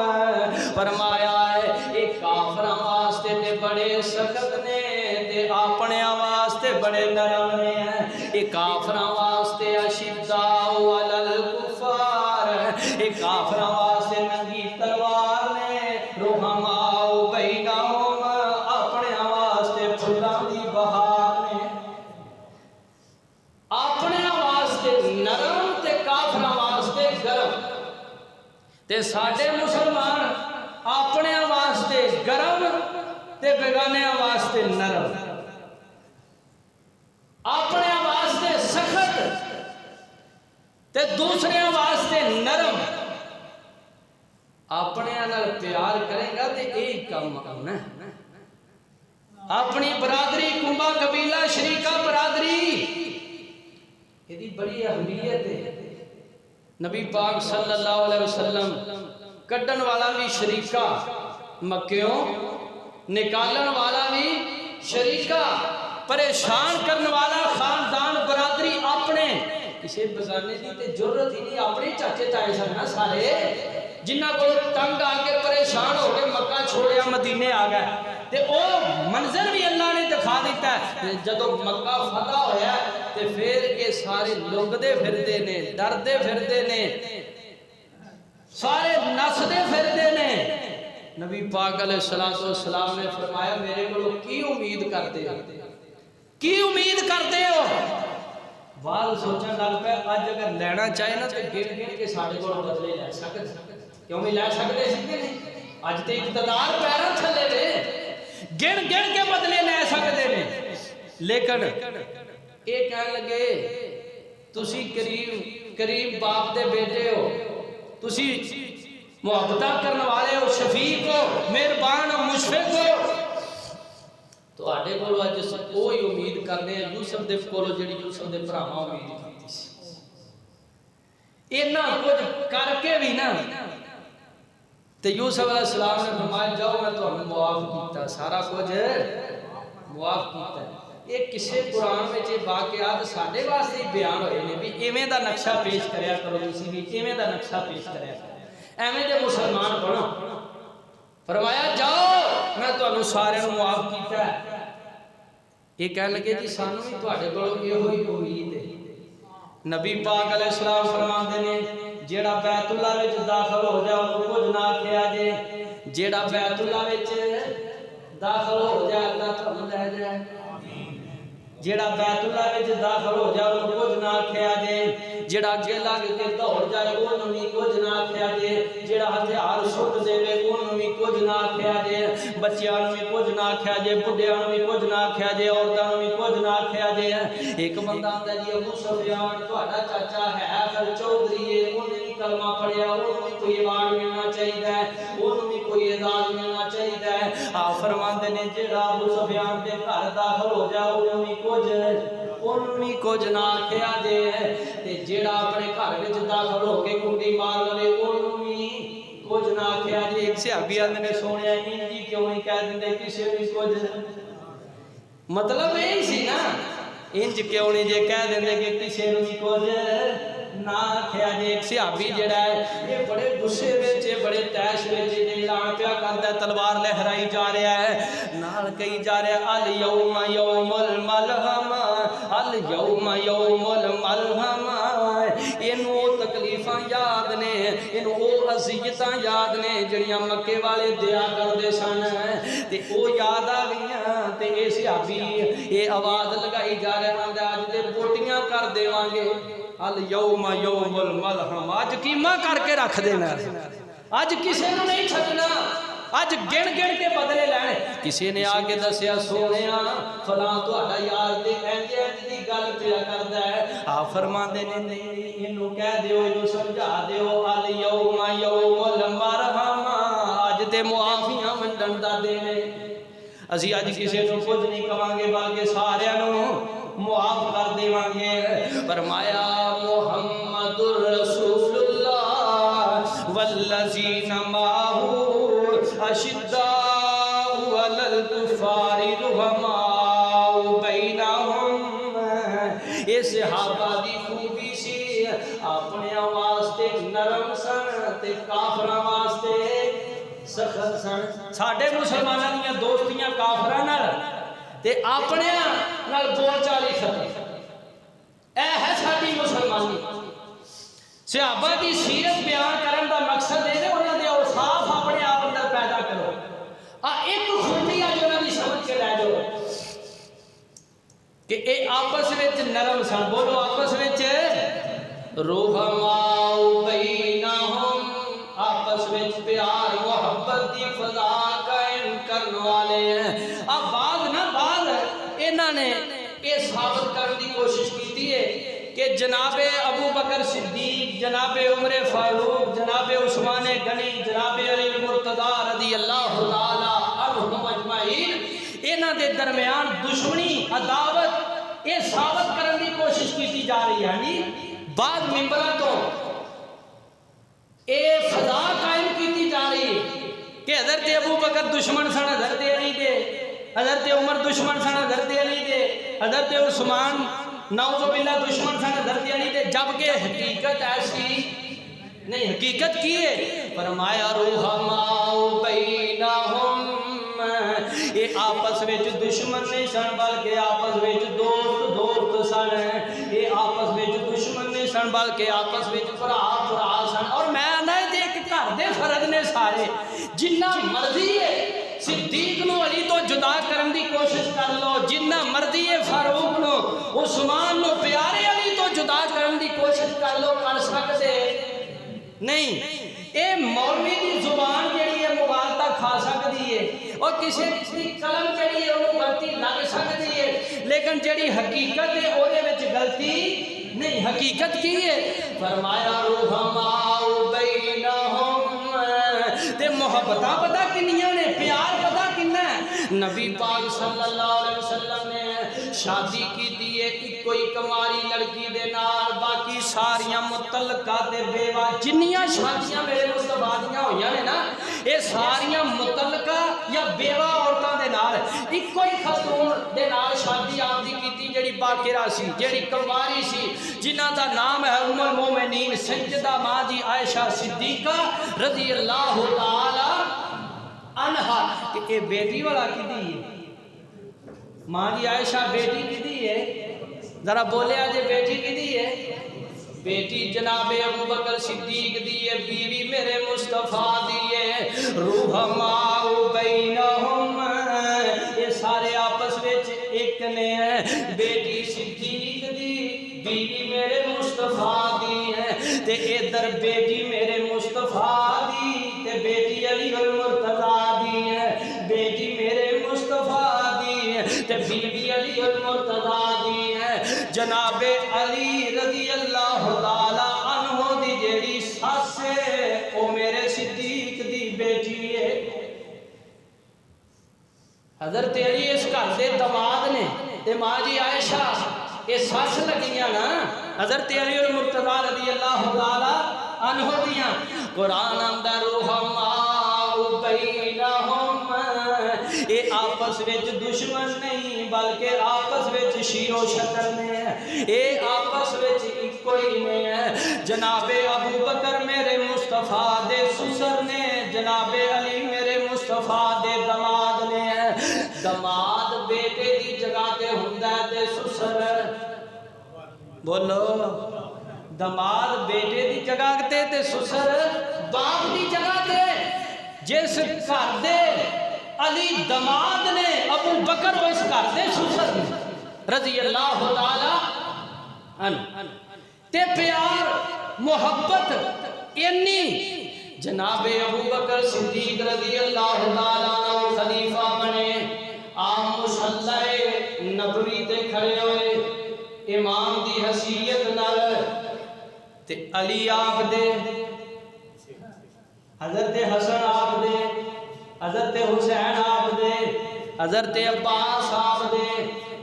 فرمایا ہے ایک کافراں واسطے تے بڑے سخت نے تے اپنے واسطے بڑے نرم نے. ایک کافراں واسطے اشداء علی الکفار ایک کافراں واسطے ننگی تلوار نے. رحماء بینہم اپنے واسطے پھلاں دی بہار نے. اپنے واسطے نرم تے کافراں واسطے گرم. تے ساڈے مسلمان اپنے واسطے گرم تے بیگانے واسطے نرم. اپنے واسطے سخت تے دوسرے واسطے نرم. اپنے نال پیار کرے گا تے یہی کام آنا. اپنی برادری کنبا قبیلہ شریکہ برادری یہ بڑی اہمیت ہے. نبی پاک صلی اللہ علیہ وسلم کڈن والا بھی شریکہ مکیوں نکالن والا بھی شریکہ پریشان کرنے والا خاندان برادری اپنے. کسی بزانے دی تے جرت ہی نہیں. اپنے چاچے تائے سن سارے جنہ کو تنگ آ کے پریشان ہو کے مکہ چھوڑیا مدینے آ گئے تے او منظر بھی اللہ نے دکھا دیتا ہے. جدو مکہ فتح ہویا تے پھر یہ سارے لنگدے پھردے نے ڈردے پھردے نے سارے نسدے پھردے نے. نبی پاک علیہ السلام نے فرمایا میرے کو کی امید کرتے ہو کی امید کرتے ہو. بعد سوچن لگ پہ اج اگر لینا چاہے نا تو گن گن کے ساڑھے کو بدلے لے سکتے. کیوں بھی لے سکتے سکتے نہیں. اج تے اقتدار پیرا تھلے نے گن گن کے بدلے لے سکتے ہیں. لیکن یہ کہنے لگے تسی کریم باپ دے بیٹے ہو تسی محبتہ کرنے والے ہو شفیق ہو مہربان ہو مشفق ہو تو آڈے کو اج کوئی امید کرنے یوسف دے کولوں جڑی یوسف دے بھراواں امید کیتی سی اینا کچھ کر کے بھی نا تے یوسف علیہ السلام نے فرمایا جاؤ میں تمہیں معاف کیتا سارا کچھ معاف کیتا ہے یہ کسے قرآن میں یہ واقعات ساڈے واسطے بیان ہوئے نے بھی ایویں دا نقشہ پیش کریا کرو تسی بھی ایویں دا نقشہ پیش کریا کرو ایویں دے مسلمان بنو فرمایا جاؤ میں تمہیں سارے معاف کیتا ہے یہ کہنے لگے جی سانو بھی تواڈے کولوں یہ ہوئی امید ہے نبی پاک علیہ السلام فرماندے نے جیڑا بیت اللہ وچ داخل ہو جائے او کچھ نہ آکھیا جے جیڑا بیت اللہ وچ داخل ہو جائے اللہ تانوں لے جائے جیڑا بیت اللہ وچ داخل ہو جائے او کچھ نہ آکھیا جے جیڑا اگے لگ کے دوڑ جائے اونوں وی کچھ نہ آکھیا جے جیڑا ہتھیار سٹ دے اونوں وی کچھ نہ آکھیا جے بچیاں نوں وی کچھ نہ آکھیا جے بڈھیاں نوں وی کچھ نہ آکھیا جے عورتاں نوں وی کچھ نہ آکھیا جے ایک بندہ آندا جی ابو سفیان تہاڈا چاچا ہے پھر چودھری ہے اونے وی کلمہ پڑھیا اونوں وی کوئی ایوارڈ ملنا چاہیدا ہے اونوں وی کوئی اعزاز ملنا چاہیدا ہے آ فرماندے نے جیڑا ابو سفیان دے گھر داخل ہو جائے اونوں وی کچھ نہ آکھیا جے تے جیڑا اپنے گھر وچ داخل ہو کے کنڈی مار لوے اونوں وی کچھ نہ آکھیا جے ایک صحابی نے سنیا انجی کیوں نہیں کہہ دیندے کسے وی کچھ مطلب یہی سی نا انج کیوں نہیں جے کہہ دیندے کہ کسے نوں وی کچھ نہ آکھیا جے ایک صحابی جڑا ہے یہ بڑے غصے وچ بڑے تیش وچ اعلان پیا کردا ہے تلوار لہرائی جا رہا ہے نال کہی جا رہا ہے الیوم یوم الملحم الیوم یوم الملحم اینو تکلیفاں یاد نے اینو او اذیتاں یاد نے جڑیاں مکے والے دیا کردے سن تے او یاد آ گئیاں تے اے صحابی اے آواز لگائی جا رہا ہے اج تے بوٹیاں کر دیواں گے الیوم یوم الملحم اج کیما کر کے رکھ دینا اج کسے نوں نہیں چھڈنا اج گن گن کے بدلے لینے کسی نے آ کے دسیا سونیا فلاں تہاڈا یار تے انج دی گل پیا کردا ہے آ فرماندے نے نہیں اینو کہہ دیو اینو سمجھا دیو الیوم یوم المرحم اج تے معافیاں ونڈن دا دن ہے اسی اج کسی نوں کچھ نہیں کہاں گے بلکہ سارے نوں معاف کر دیواں گے فرمایا محمد رسول اللہ والذین معہ اشداء علی الکفار رحماء بینہم یہ صحابہ دی خوبی سی اپنے واسطے نرم سن تے کافراں واسطے سخت سن ساڈے مسلماناں دیاں دوستیاں کافراں نال تے اپنے نال بول چال ختم اے ہے ساڈی مسلمانی صحابہ دی سیرت بیان کرن دا مقصد ہے انہاں دے اوصاف اپنے آپ اندر پیدا کرو ایک خوبی ہے جو انہاں دی سمجھ کے لے جاؤ کہ اے آپس وچ نرم سن بولو آپس وچ رحماء بینہم آپس وچ پیار محبت دی فضا قائم کرنے والے ہیں اب بعد انہاں نے یہ ثابت کرنے کی کوشش کی ہے کہ جناب ابو بکر صدیق جناب عمر فاروق جناب عثمان غنی جناب علی مرتضی رضی اللہ تعالی عنہم اجمعین انہاں دے درمیان دشمنی عداوت یہ ثابت کرنے کی کوشش کی جا رہی ہے یعنی بعد ممبراں تو یہ فضا قائم کی جا رہی ہے کہ حضرت ابو بکر دشمن سن حضرت علی دے حضرت عمر دشمن سن حضرت علی دے حضرت عثمان نعوذ باللہ دشمن سن حضرت علی دے جبکہ حقیقت ایسی نہیں حقیقت کی ہے فرمایا رحماء بینہم یہ آپس وچ دشمن نہیں سن بلکہ آپس وچ دوست سن یہ آپس وچ دشمن نہیں سن بلکہ آپس وچ بھرا سن اور میں نہ دیکھ گھر دے فرد نے سارے جنہ مرضی ہے صدیق نو علی تو جدا کرن دی کوشش کر لو جنہ مرضی ہے فاروق نو عثمان نو پیارے علی تو جدا کرن دی کوشش کر لو کر سکتے نہیں اے مولوی دی زبان جڑی ہے مغالطہ کھا سکتی ہے اور کسی دی قلم جڑی ہے انہوں غلطی لگ سکتی ہے لیکن جڑی حقیقت ہے وہ دے وچ غلطی نہیں حقیقت کی ہے فرمایا رحماء بینہم تے محبتاں پتہ کنیاں نے پیار پتہ کنا ہے نبی پاک صلی اللہ علیہ وسلم نے شادی کی دیئے کوئی کماری لڑکی دے نال، باقی ساریاں متعلقہ دے بیوہ جنیاں شادیاں میرے مصطفیٰ دیاں ہویاں نے نا، اے ساریاں متعلقہ یا بیوہ عورتاں دے نال ایک کوئی خاتون دے نال شادی آپ دی کیتی جڑی باقرہ سی، جڑی کماری سی، جنہ دا نام ہے ام المومنین سیدہ ماں جی عائشہ صدیقہ رضی اللہ تعالی عنہا۔ کہ اے بیٹی والا کی دی ہے؟ ماں جی عائشہ بیٹی کی دی ہے؟ ذرا بولے آجے بیٹی کی دی ہے؟ بیٹی جناب ابو بکر صدیق دیئے، بیوی میرے مصطفیٰ دیئے، رحماء بینہم، یہ سارے آپس وچ ایک نے ہیں، بیٹی صدیق دی، بیوی میرے مصطفیٰ دی ہے، تے ادھر بیٹی میرے مصطفیٰ دی، تے بیٹی علی المرتضیٰ دی ہے، بیٹی میرے مصطفیٰ دی ہے، تے بیوی علی المرتضیٰ دی ہے۔ جناب علی رضی اللہ تعالی عنہ دی جیڑی ساس ہے او میرے صدیق دی بیٹی ہے۔ حضرت علی اس گھر دے داماد نے تے ماں جی عائشہ یہ ساس لگیاں نا حضرت علی المرتضیٰ رضی اللہ تعالی عنہ دیاں۔ قرآن اندر رحماء بینہم، اے آپس وچ دشمن نہیں بلکہ آپس وچ شیر و شکر نے، اے آپس وچ ایک کوئی نے۔ جناب ابو بکر میرے مصطفیٰ دے سسر نے، جناب علی میرے مصطفیٰ دے داماد نے۔ داماد بیٹے دی جگہ تے ہوندا ہے تے سسر بولو، داماد بیٹے دی جگہ تے سسر باپ دی جگہ تے۔ جس گھر دے علی داماد نے ابو بکر وہ اس گھر دے سسر رضی اللہ تعالی عنہ تے پیار محبت انی جناب ابو بکر صدیق رضی اللہ تعالی عنہ خلیفہ بنے، آپ مصلی نبوی تے کھڑے ہوئے امام دی حیثیت نال، تے علی آپ دے، حضرت حسن آپ دے، حضرت حسین آپ دے، حضرت عباس آپ دے،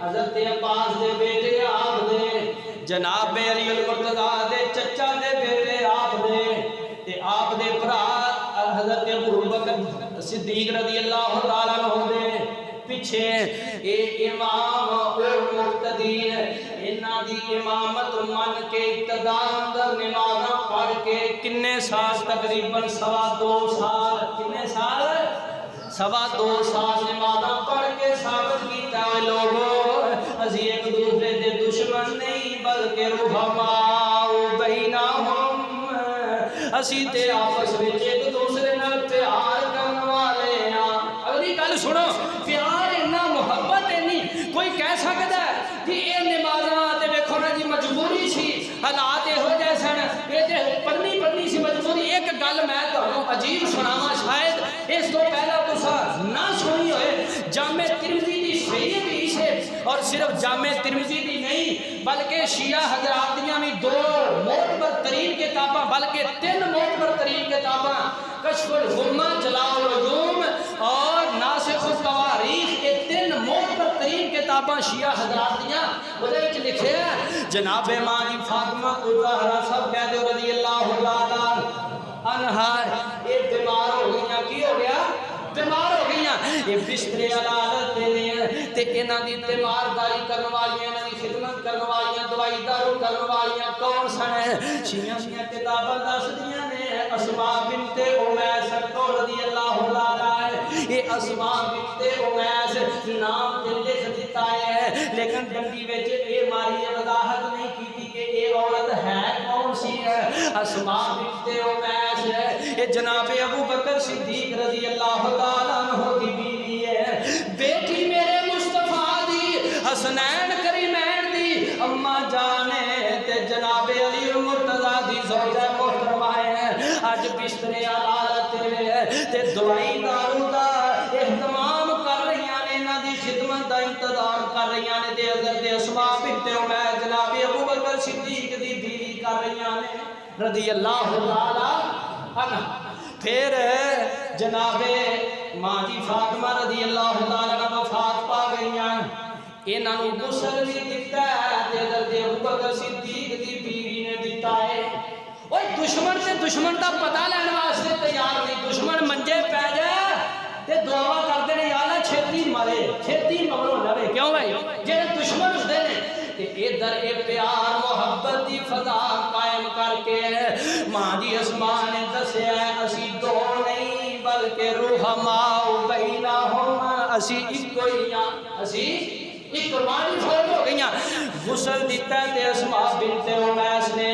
حضرت عباس دے بیٹے آپ دے، جناب علی المرتضیٰ دے چچا دے بیٹے آپ دے، تے آپ دے برا حضرت ابو بکر صدیق رضی اللہ تعالیٰ عنہ دے پیچھے اے امام اور مقتدی انہاں دی امامت من کے ابتدا اندر نمازاں پڑھ کے کنے سال تقریباً 2.25 سال، کنے سال 2.25 سال نمازاں پڑھ کے ثابت کیتا ہے لوگوں اسی ایک دوسرے دے دشمن نہیں بلکہ رحماء بینہم، اسی تے آپس وچ ایک دوسرے نال پیار کرن والے ہاں۔ اگلی گل سنو، پیار اتنا محبت نہیں کوئی کہہ سکتا ہے کہ یہ نمازاں تے ویکھو نا جی مجبوری سی، حالات ہو جائے سن، یہ تے پڑھنی سی مجبوری۔ ایک گل میں تمہیں عجیب سناواں، شاید اس تو پہلا تساں نہ سنی ہوئے، جامع ترمذی دی صحیح حدیث ہے، اور صرف جامع ترمذی دی نہیں بلکہ شیعہ حضرات دیاں بھی 2 معتبر ترین کتاباں بلکہ 3 معتبر ترین کتاباں، کشف الغمہ، جلاء العلوم اور ناسخ التواریخ، یہ 3 معتبر ترین کتاباں شیعہ حضرات دیاں وہ دے وچ لکھے ہیں جناب ماں جی فاطمہ الزہرا سب کہہ دو رضی اللہ تعالی عنہا یہ بیمار ہو گئیاں، کی ہو گیا؟ بیمار ہو گئیاں، یہ بستر علالت نے تے انہاں دی تیمارداری کرن والیاں، انہاں دی خدمت کرن والیاں، دوائی دارو کرن والیاں کون سن؟ شیعہ کتاباں دس دیاں نے اسماء بنت امیس رضی اللہ تعالی، یہ اسماء بنت امیس نام تے لکھ دیتا ہے لیکن ڈنڈی وچ یہ ماری وضاحت نہیں کی کہ یہ عورت ہے کون سی ہے۔ اسماء بنت امیس ہے، یہ جناب ابو بکر صدیق رضی اللہ تعالیٰ عنہ کی بیوی ہے، بیٹی میرے مصطفیٰ دی، حسنین کریمین دی اماں جانے تے جناب علی المرتضیٰ دی زوجہ محترمہ ہے۔ آج بستر علالت تے دوائی دارو دا اہتمام کر رہی ہیں، انہاں دی خدمت دا انتظام کر رہی ہیں تے حضرت اسماء بنت امیس جناب ابو بکر صدیق دی بیوی کر رہی ہیں رضی اللہ تعالی عنہ۔ پھر جناب ماں جی فاطمہ رضی اللہ تعالی عنہ وفات پا گئیاں انہاں نوں غسل بھی دتا ہے تے حضرت ابوبکر صدیق دی بیوی نے دتا ہے اوے دشمن سے دشمن دا پتہ لین واسطے تیار نہیں دشمن منجے پے جائے تے دعا کردے نے یا اللہ چھتی مرے چھتی مگروں لڑے کیوں بھائی جے دشمن ہوندے نے تے ادھر اے پیار محبت دی فضا قائم کر کے ماں دی اسماء نے دسیا اسی دو نہیں بلکہ رحماء بینہم اسی اکو ہی ہاں اسی ایک قربانی فوت ہو گئیاں غسل دیتا ہے تے اسماء بنت امیس نے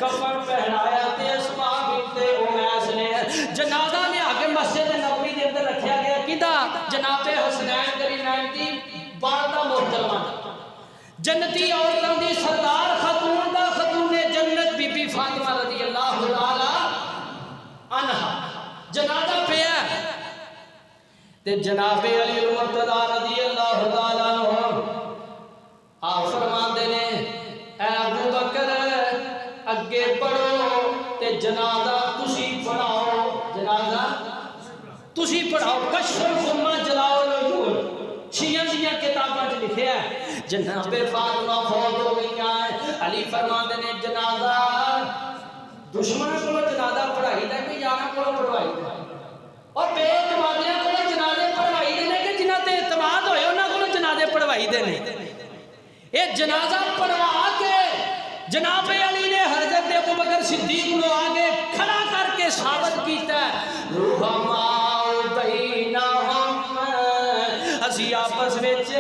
کفن پہنایا تے اسماء بنت امیس نے جنازہ نے آگے مسجد نبوی دے اندر رکھیا گیا کدا جناب حسنین کرینین دی والدہ محترمہ جنتی عورتوں دی سردار خاتون دا خاتون جنت بی بی فاطمہ رضی اللہ تعالی عنہا جنازہ پہ ہے تے جناب علی المرتضی رضی اللہ تعالی عنہ آپ فرماندے نے اے ابو بکر اگے پڑھو تے جنازہ تسی پڑھاؤ جنازہ تسی پڑھاؤ کشف الغمہ جلاؤ الوجوہ شیعہ دیاں کتاباں وچ لکھیا ہے جناب فاطمہ فوت ہو گئیاں علی فرماندے نے جنازہ دشمنوں کو جنازہ پڑھائی دا کہ یاراں کو پڑھوائی دا اور بے اعتمادیاں کو جنازے پڑھوائی دے نے کہ جنہاں تے اعتماد ہوئے انہاں کو جنازے پڑھوائی دے نے اے جنازہ پڑھوا کے جناب علی نے حضرت ابوبکر صدیق کو آگے کھڑا کر کے ثابت کیتا ہے رحماء بینہم اسی آپس وچ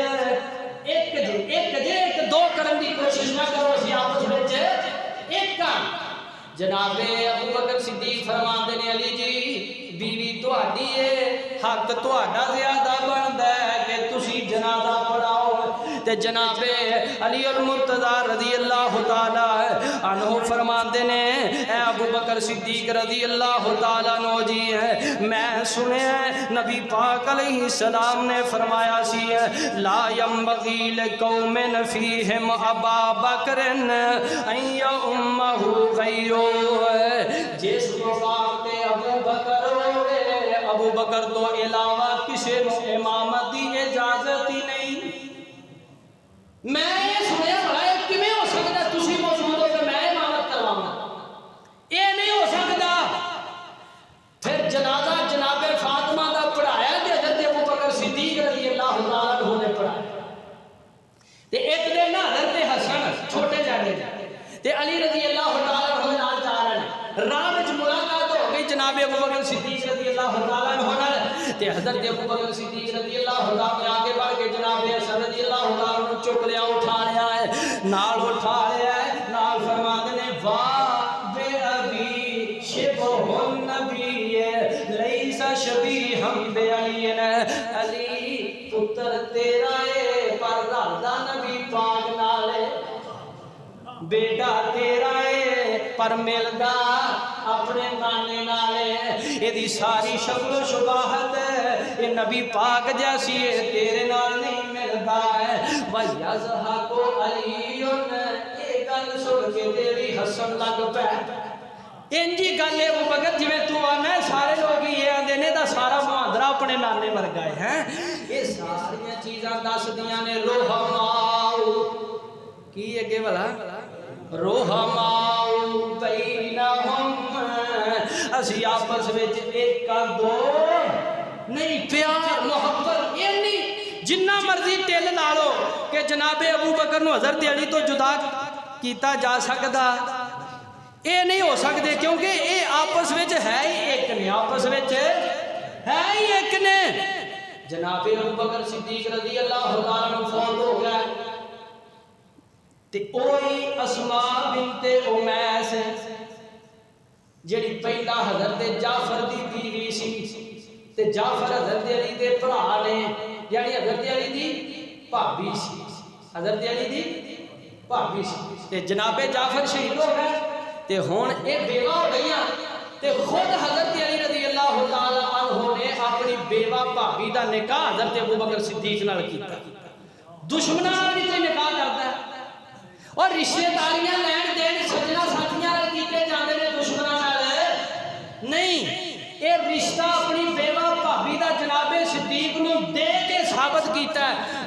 ایک دو کرن دی کوشش نہ کرو اسی آپس وچ ایک کام جناب ابوبکر صدیق فرماندے نے علی جی بیوی تہاڈی ہے حق تہاڈا زیادہ بندا ہے کہ تسی جنازہ پڑھاؤ تے جناب علی المرتضی رضی اللہ تعالی عنہ فرماندے نے اے ابوبکر صدیق رضی اللہ تعالی عنہ جی میں سنیا نبی پاک علیہ السلام نے فرمایا سی لا ينبغي لقوم فيهم ابا بکر ان یؤمہ غیرہ جس مقام تے ابو بکر ہوئے ابو بکر تو علاوہ کسی نو امامت دی اجازت ہی نہیں میں یہ سنیا بڑا ہے کہ میں ہو سکتا تسی موجود ہو کہ میں امامت کرواؤں یہ نہیں ہو سکتا پھر جنازہ جناب فاطمہ دا پڑھایا کہ حضرت ابوبکر صدیق رضی اللہ تعالیٰ عنہ نے پڑھایا تے ایک دن حضرت حسن چھوٹے جانے تے علی رضی اللہ تعالیٰ عنہ نال جا رہے ہیں راہ وچ ملاقات ہو گئی جناب ابوبکر صدیق رضی اللہ تعالیٰ عنہ نال تے حضرت ابوبکر صدیق رضی اللہ تعالیٰ عنہ آگے بڑھ کے جناب حسن رضی اللہ تعالیٰ عنہ چک لیا اٹھا لیا ہے نال اٹھا لیا ہے نال فرماندے نے واہ بے ابی شبہ النبی لیس شبیہم بے علی علی پتر تیرا ہے پر رلدا نبی پاک نال بیٹا تیرا ہے پر ملدا اپنے نانے نالے یہ دی ساری شکل و شباہت یہ نبی پاک جیسی ہے تیرے نال نہیں ملدا ہے وَيَزْحَقُ عَلِيٌّ یہ گل سن کے تیری حسن لگ پہ انجی گل ہے وہ بگر جی میں تو آنا ہے سارے لوگ یہ آدھے نے دا سارا مہاندرہ اپنے نانے مر گئے ہیں یہ ساری چیزاں دس دیاں نے رحماؤ کی ہے کہ بلا رحماء بینہم اسی آپس وچ ایک کا دو نہیں پیار محبت یہ نہیں جنہ مرضی ٹل لالو کہ جناب ابو بکر نو حضرت علی تو جدا کیتا جا سکتا اے نہیں ہو سکتے کیونکہ اے آپس وچ ہے ہی ایک نے آپس وچ ہے ہی ایک نے جناب ابو بکر صدیق رضی اللہ تعالیٰ عنہ فوت ہو گیا تے اوہی اسماء بنت امیس جڑی پہلا حضرت جعفر دی بیوی سی تے جعفر حضرت علی دے بھرا نے یعنی حضرت علی دی بھابی سی حضرت علی دی بھابی سی تے جناب جعفر شہید ہو گئے تے ہن اے بیوہ ہو گئیاں تے خود حضرت علی رضی اللہ تعالی عنہ نے اپنی بیوہ بھابی دا نکاح حضرت ابوبکر صدیق نال کیتا دشمناں نال بھی کوئی نکاح کردا ہے اور رشتے داریاں لین دین سجنا ساتھیاں نال کیتے جاندے نے دشمناں نال نہیں اے رشتہ اپنی بیوہ بھابی دا جناب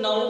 9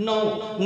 9।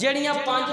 ਜਿਹੜੀਆਂ 5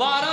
12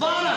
12।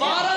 12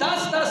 10-10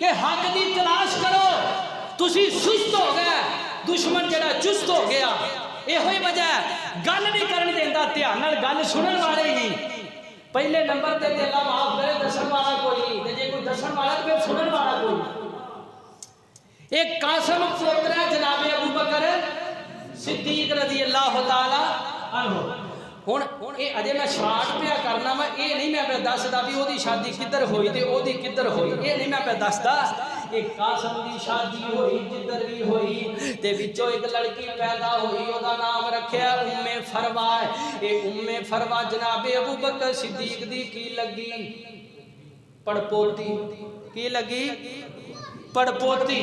کہ حق دی تلاش کرو، تسی سست ہو گئے، دشمن جڑا چست ہو گیا. یہ ہوئی وجہ ہے گل نہیں کرن دیندا، دھیان نال گل سنن والے ہی نہیں. پہلے نمبر تے اللہ معاف کرے دسن والا کوئی نہیں، تے جے کوئی دسن والا تے پھر سنن والا کوئی نہیں. ایک قاسم پوتر ہے جناب ابو بکر صدیق رضی اللہ تعالی عنہ. ہوں یہ اجے میں شارٹ پیا کرنا وا، یہ نہیں میں پہ دستا بھی وہ شادی کدھر ہوئی تے وہ کدھر ہوئی، یہ نہیں میں پہ دستا. ایک قاسم دی شادی ہوئی جدھر بھی ہوئی تے وچوں ایک لڑکی پیدا ہوئی، او دا نام رکھیا ام فروا. اے ام فروا جناب ابو بکر صدیق دی کی لگی؟ پڑپوتی. کی لگی؟ پڑپوتی.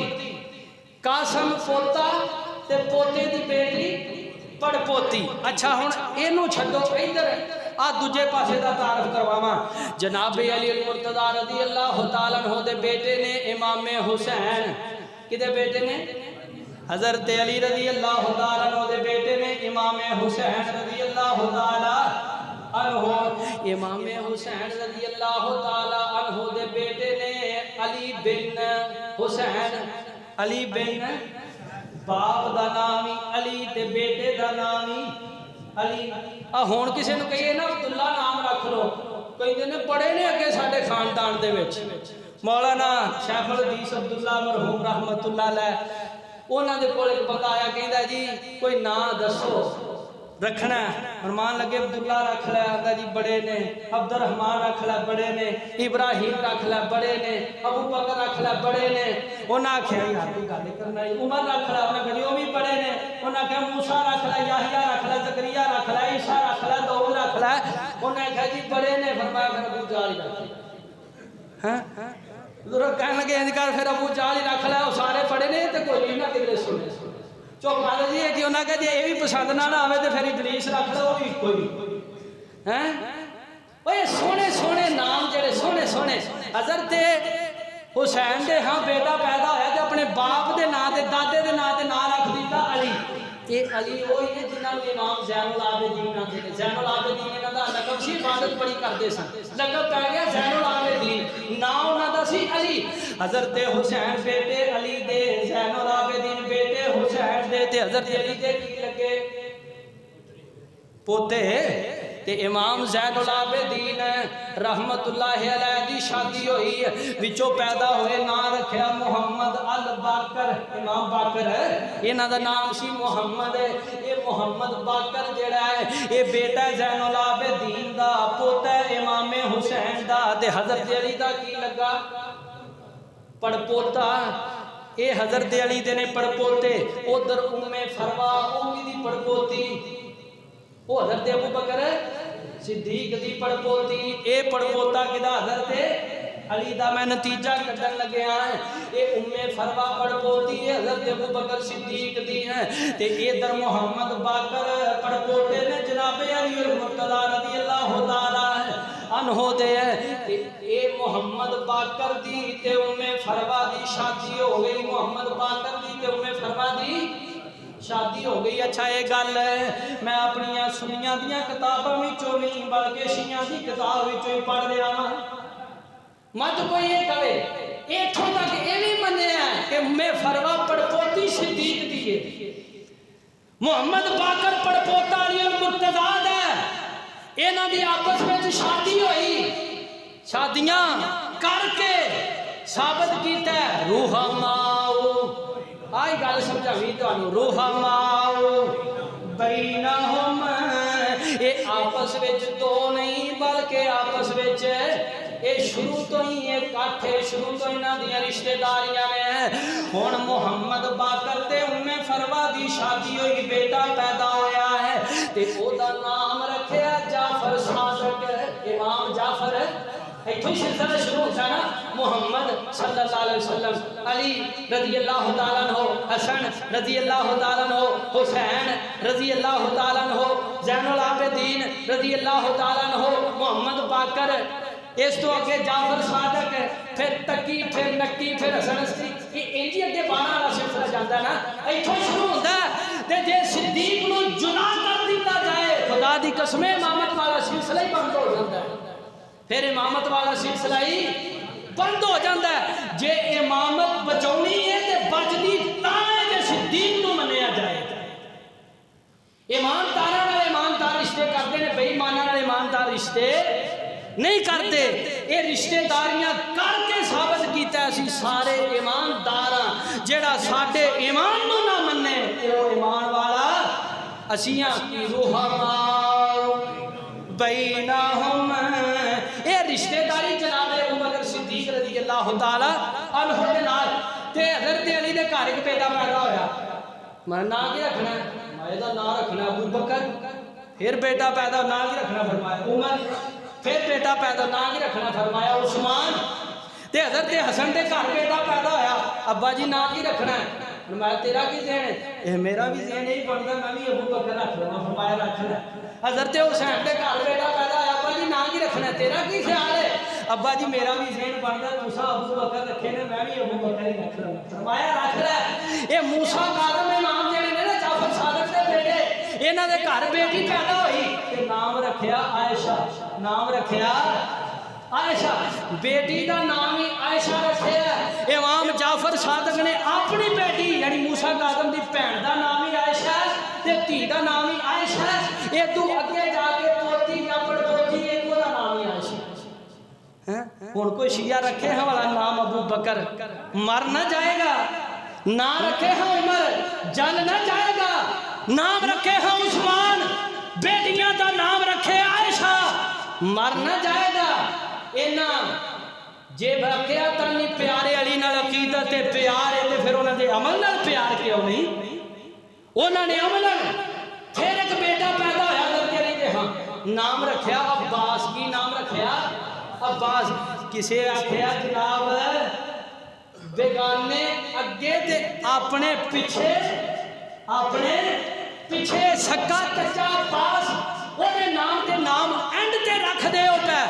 قاسم پوتا تے پوتے دی بیٹی پڑپوتی. اچھا ہوں اینو چھڈو، ادھر آ دوجے پاسے دا تعارف کرواواں. جناب علی المرتضیٰ رضی اللہ تعالیٰ عنہ دے بیٹے نے امام حسین. کدے بیٹے نے؟ حضرت علی رضی اللہ تعالیٰ عنہ دے بیٹے نے امام حسین رضی اللہ تعالیٰ عنہ. امام حسین رضی اللہ تعالیٰ عنہ دے بیٹے نے علی بن حسین. علی بن باپ دا نامی علی تے بیٹے دا نامی علی. ہون کسی نے کہیے نا عبداللہ نام رکھ لو، کہتے نے بڑے نے اگے ساڈے خاندان دے وچ مولانا شیخ الحدیث عبداللہ مرحوم رحمت اللہ علیہ، انہاں دے کول ایک بندہ آیا کہندا جی کوئی نام دسو رکھنا ہے. فرمان لگے عبداللہ رکھ لے، آندا جی بڑے نے. عبد الرحمان رکھ لے، بڑے نے. ابراہیم رکھ لے، بڑے نے. ابو بکر رکھ لے، بڑے نے. انہاں آکھیا یار کوئی گل کرنا. عمر رکھ لے، انہاں کہا وہ بھی بڑے نے. انہاں کہا موسیٰ رکھ لے، یحییٰ رکھ لے، زکریا رکھ لے، عیسیٰ رکھ لے، داؤد رکھ لے. انہاں کہا جی بڑے نے. فرمایا پھر ابو جہل ہی رکھ لے. ہاں ذرا کہنے لگے انج کر پھر ابو جہل ہی رکھ لے، وہ سارے بڑے نے تے کوئی نہیں نہ کدھر سنے. چپ آ جی کہ انہاں کہا جی یہ بھی پسند نہ آوے تو پھر ابلیس رکھ لو، وہ بھی کوئی ہیں. وہ سونے سونے نام جڑے سونے سونے. حضرت حسین دے ہاں بیٹا پیدا ہوا تو اپنے باپ دے نام تے دادے دے نام تے نام رکھ دیتا علی. یہ علی وہی ہے جنہاں نوں امام زین العابدین آندے نے. زین العابدین انہاں دا لقب سی، عبادت بڑی کرتے سن، لقب پہ گیا زین العابدین، نام انہاں دا سی علی. حضرت حسین بیٹے علی دے، زین العابدین بیٹے حسین دے، تے حضرت علی دے کی لگے پوتے. تے امام زین العابدین رحمت اللہ علیہ دی شادی ہوئی، وچوں پیدا ہوئے نام رکھیا محمد الباقر. امام باقر انہاں دا نام سی محمد. یہ محمد باقر جڑا ہے یہ بیٹا زین العابدین دا، پوتا ہے امام حسین دا. تے حضرت علی دا کی لگا؟ پڑپوتا. اے حضرت علی دے نے پڑپوتے. ادھر ام فروا امی دی پڑپوتی، وہ حضرت ابو بکر صدیق دی پڑپوتی. اے پڑپوتا کدا؟ حضرت علی دا. میں نتیجہ کڈن لگیا ہے اے ام فروا پڑپوتی ہے حضرت ابو بکر صدیق دی ہے. تے ادھر محمد باقر پڑپوتے نے جناب علی المرتضیٰ رضی اللہ تعالی عنہ دے. اے محمد باقر دی تے ام فروا دی شادی ہو گئی. محمد باقر دی تے ام فروا دی شادی ہو گئی. اچھا یہ گل ہے میں اپنی سنیاں دیاں کتاباں وچوں نہیں بلکہ شیعہ دی کتاب وچوں ہی پڑھ رہا ہاں. مت کوئی یہ کہے ایتھوں تک یہ بھی منیا ہے کہ میں فروا پڑپوتی صدیق دی ہے، محمد باقر پڑپوتا علی المرتضیٰ ہے. انہاں دی آپس میں شادی ہوئی، شادیاں کر کے ثابت کیتا ہے روحماؤ. آئی گل سمجھاوی تانوں، روحماؤ بینہم. یہ آپس وچ دو نہیں بلکہ آپس وچ یہ شروع تو ہی یہ کٹھے، شروع تو انہاں دیاں رشتہ داریاں نے. ہن محمد باقر تے ام فروا دی شادی ہوئی، بیٹا پیدا ہویا ہے تے او دا نام رکھیا جعفر صادق. امام جعفر ایتھوں سلسلہ شروع ہوتا ہے نا. محمد صلی اللہ علیہ وسلم، علی رضی اللہ تعالیٰ عنہ، حسن رضی اللہ تعالیٰ عنہ، حسین رضی اللہ تعالیٰ عنہ، زین العابدین رضی اللہ تعالیٰ عنہ، محمد باقر. اس تو اگے جعفر صادق، پھر تقی، پھر نکی، پھر حسن عسکری. یہ انجی اگے 12 والا سلسلہ جاندا ہے نا. ایتھوں شروع ہوتا ہے تے جے صدیق نو جدا کر دیتا جائے خدا دی قسم امامت والا سلسلہ ہی بند ہو جاتا ہے. پھر امامت والا سلسلہ ہی بند ہو جاتا ہے. جے امامت بچاؤنی ہے تے بچدی تاں ہے جے صدیق نو منیا جائے. ایمانداراں نال ایماندار رشتے کرتے ہیں، بے ایماناں نال ایماندار رشتے نہیں کرتے. یہ رشتے داریاں کر کے ثابت کیتا ہے اسی سارے ایماندار ہاں. جیڑا ساڈے ایمان نو نہ منے وہ ایمان والا اسیاں کی رحماء بینہم. یہ رشتے داری جناب ابو بکر صدیق رضی اللہ تعالی عنہ دے نال تے حضرت علی دے گھر ایک بیٹا پیدا ہویا. میں نام کی رکھنا ہے؟ میں دا نام رکھنا ابو بکر. پھر بیٹا پیدا نام کی رکھنا فرمایا عمر. پھر بیٹا پیدا نام کی رکھنا فرمایا عثمان. تے حضرت حسن دے گھر بیٹا پیدا ہویا. ابا جی نام کی رکھنا ہے؟ فرمایا تیرا کی ذہن ہے؟ میرا بھی ذہن یہی بنتا میں بھی ابو بکر رکھ لوں. فرمایا رکھ لے. حضرت حسین دے گھر بیٹا پیدا ہویا. ابا جی نام کی رکھنا ہے؟ تیرا کی خیال ہے؟ ابا جی میرا بھی ذہن بنتا موسیٰ ابو بکر رکھے نے میں بھی ابو بکر ہی رکھ لوں. فرمایا رکھ لے. یہ موسیٰ کاظم امام جڑے نے نا جعفر صادق دے بیٹے انہاں دے گھر بیٹی پیدا ہوئی تے نام رکھیا عائشہ. نام رکھیا عائشہ. بیٹی دا نام ہی عائشہ رکھیا. امام جعفر صادق نے اپنی بیٹی یعنی موسیٰ کاظم دی بہن دا نام ہی عائشہ تے دھی دا نام ہی عائشہ. اے تو اگے جا کے پوتی یا پڑپوتی ایک دا نام ہی عائشہ. ہن کوئی شیعہ رکھے ہیں والا نام ابو بکر مر نہ جائے گا. نام رکھے ہیں عمر جل نہ جائے گا. نام رکھے ہیں عثمان بیٹیاں دا نام رکھے عائشہ مر نہ جائے گا. اینا جے رکھیا تنی پیارے علی نال عقیدت پیار ہے تے پھر انہاں دے عمل نال پیار کیوں نہیں؟ انہاں نے عمل. پھر ایک بیٹا پیدا ہویا حضرت علی دے ہاں نام رکھیا عباس. کی نام رکھیا عباس. کسے آکھیا جناب بیگانے اگے تے اپنے پیچھے سکا چچا عباس اونے نام تے نام اینڈ تے رکھ دے ہو پے.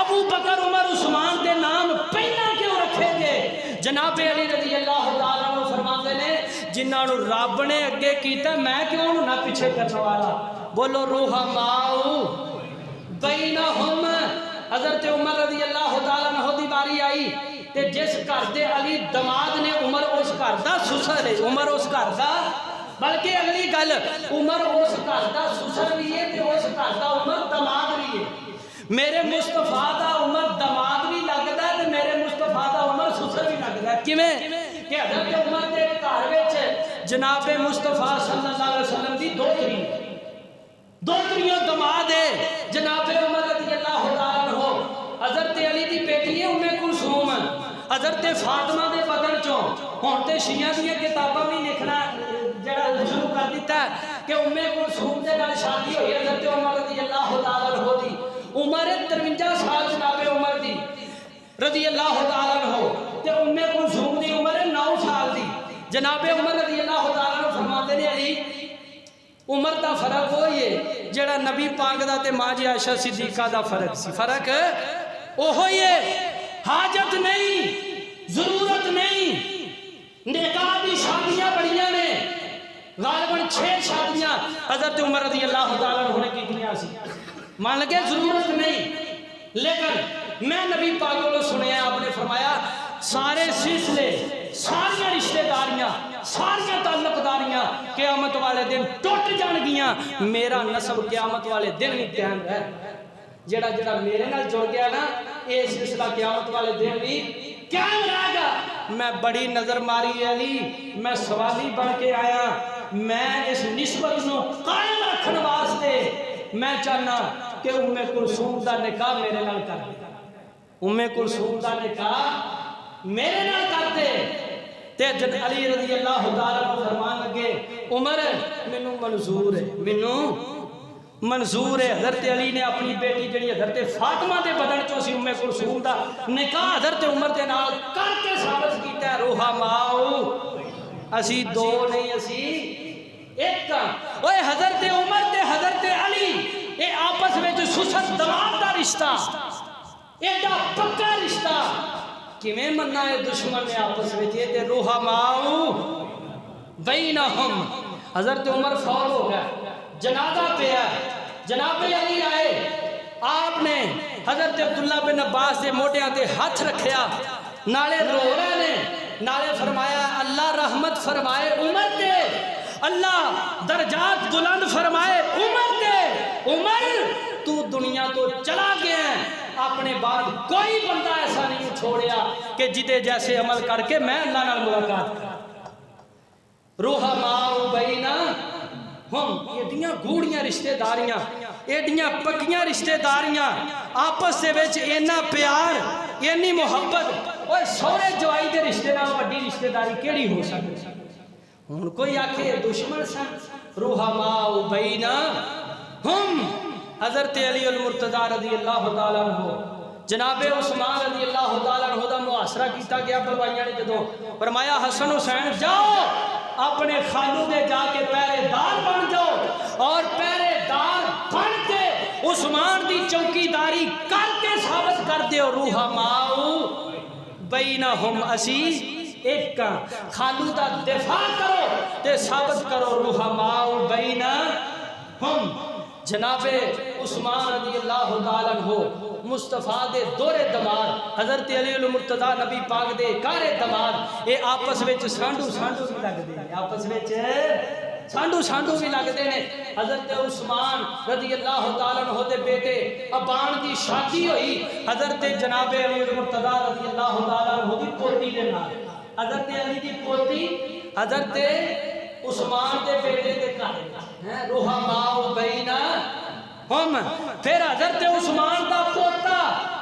ابو بکر عمر عثمان دے نام پہلا کیوں رکھیں گے؟ جناب علی رضی اللہ تعالیٰ عنہ فرماتے نے جنہاں نو رب نے اگے کیتا میں کیوں نہ پیچھے کرنے والا. بولو رحماء بینہم. حضرت عمر رضی اللہ تعالیٰ عنہ دی باری آئی تے جس گھر دے علی دماد نے عمر اس گھر دا سسر ہے. عمر اس گھر دا بلکہ اگلی گل عمر اس گھر دا سسر بھی ہے تے اس گھر دا عمر دماد بھی ہے. میرے مصطفیٰ دا عمر دماد بھی لگتا ہے تے میرے مصطفیٰ دا عمر سسر بھی لگتا ہے. کیویں کہ حضرت عمر دے گھر وچ جناب مصطفیٰ صلی اللہ علیہ وسلم دی دوتریوں دماد ہے. جناب عمر رضی اللہ تعالیٰ عنہ حضرت علی دی بیٹی ہے ام کلثوم. حضرت فاطمہ دے بدن چوں ہن تے شیعہ دی کتاباں بھی لکھنا جڑا شروع کر دیتا ہے کہ ام کلثوم دے نال شادی ہوئی حضرت عمر رضی اللہ تعالیٰ عنہ دی. عمر 53 سال جناب عمر دی رضی اللہ تعالیٰ عنہ تے ام کلثوم دی عمر 9 سال دی. جناب عمر رضی اللہ تعالیٰ عنہ فرماتے نے علی عمر دا فرق وہی ہے جڑا نبی پاک دا تے ماں جی عائشہ صدیقہ دا فرق سی. فرق وہی ہے. حاجت نہیں ضرورت نہیں. نکاح دی شادیاں بڑیاں نے غالباً 6 شادیاں حضرت عمر رضی اللہ تعالیٰ عنہ نے کیتیاں سی. مان لگے ضرورت نہیں. لیکن میں نبی پاک کو سنیا آپ نے فرمایا سارے سلسلے ساری رشتہ داریاں ساری تعلق داریاں قیامت والے دن ٹوٹ جان گیاں. میرا نسب قیامت والے دن بھی قائم رہے. جڑا جڑا میرے نال جڑ گیا نا یہ سلسلہ قیامت والے دن بھی قائم رہے گا. میں بڑی نظر ماری علی میں سوالی بن کے آیا. میں اس نسبت نو قائم رکھنے واسطے میں چاہنا کہ ام کلثوم دا نکاح میرے نال کر دے. ام کلثوم دا نکاح میرے نال کر دے. تے جب علی رضی اللہ تعالیٰ عنہ فرمان لگے عمر مینوں منظور ہے منظور ہے. حضرت علی نے اپنی بیٹی جڑی حضرت فاطمہ دے بدن چوں سی ام کلثوم دا نکاح حضرت عمر دے نال کر کے ثابت کیتا ہے رحماء اسی دو نہیں اسی ایک. اوے حضرت عمر تے حضرت علی اے آپس وچ سسر دماد دا رشتہ ایڈا پکا رشتہ کیویں مننا ہے دشمن نے آپس وچ تے رحماء بینہم. حضرت عمر فوت ہو گیا جنازہ پہ ہے. جناب علی آئے آپ نے حضرت عبداللہ بن عباس دے موڈیاں تے ہاتھ رکھیا نالے رو رہے نے نالے فرمایا اللہ رحمت فرمائے عمر تے اللہ درجات بلند فرمائے عمر تے عمر تو دنیا تو چلا گیا ہے اپنے بعد کوئی بندہ ایسا نہیں چھوڑیا کہ جدے جیسے عمل کر کے میں اللہ نال ملاقات کر رحماء بینا ہم ایڈیاں گوڑیاں رشتہ داریاں ایڈیاں پکیاں رشتہ داریاں آپس دے وچ اینا پیار اینی محبت اور سورے جوائی دے رشتہ نال وڈی رشتہ داری کیڑی ہو سکتی ہن کوئی آکھے دشمن سن رحماء بینا ہم حضرت علی المرتضی رضی اللہ تعالیٰ عنہ جناب عثمان رضی اللہ تعالیٰ عنہ دا محاصرہ کیتا گیا بلوائیاں نے جدوں فرمایا حسن حسین جاؤ اپنے خالو دے جا کے پہرے دار بن جاؤ اور پہرے دار بن کے عثمان دی چوکی داری کر کے ثابت کر دیو رحماء بینہم اسی ایک کا خالو دا دفاع کرو تے ثابت کرو رحماء بینہم جناب عثمان رضی اللہ تعالیٰ عنہ مصطفیٰ دے دورے دمار حضرت علی المرتضی نبی پاک دے کارے دمار اے آپس وچ سانڈو بھی لگ دے آپس وچ سانڈو بھی لگ دے نے حضرت عثمان رضی اللہ تعالیٰ عنہ دے بیٹے ابان دی شادی ہوئی حضرت جناب علی المرتضی رضی اللہ تعالیٰ عنہ دی پوتی دے نال حضرت علی دی پوتی حضرت عثمان دے بیٹے دے کارے رحماء بینہم پھر حضرت عثمان دا پوتا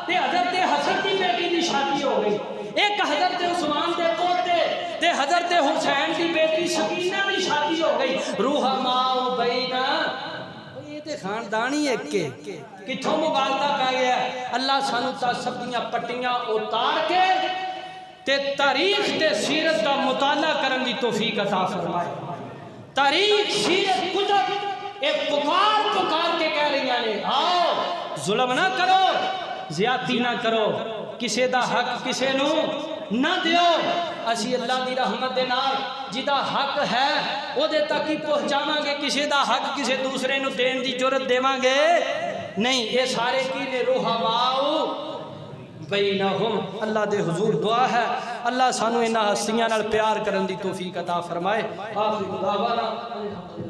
تے حضرت حسن دی بیٹی دی شادی ہو گئی ایک حضرت عثمان دے پوتے تے حضرت حسین دی بیٹی سکینہ دی شادی ہو گئی رحماء بینہم یہ تے خاندانی ایک کے کتھوں مغالطہ پہ گیا ہے اللہ سانو تا سب دیاں پٹیاں اتار کے تے تاریخ تے سیرت دا مطالعہ کرن دی توفیق عطا فرمائے تاریخ سیرت کتب ایک پکار کے کہہ رہی ہیں آؤ ظلم نہ کرو زیادتی نہ کرو کسے دا حق کسے نو نہ دیو اسی اللہ دی رحمت دے نال جدا حق ہے او دے تک ہی پہنچاواں گے کسے دا حق کسے دوسرے نو دین دی جرت دیواں گے نہیں یہ سارے کی نے رحماء بینہم اللہ دے حضور دعا ہے اللہ سانو انہاں ہستیاں نال پیار کرن دی توفیق عطا فرمائے آخر دعوانا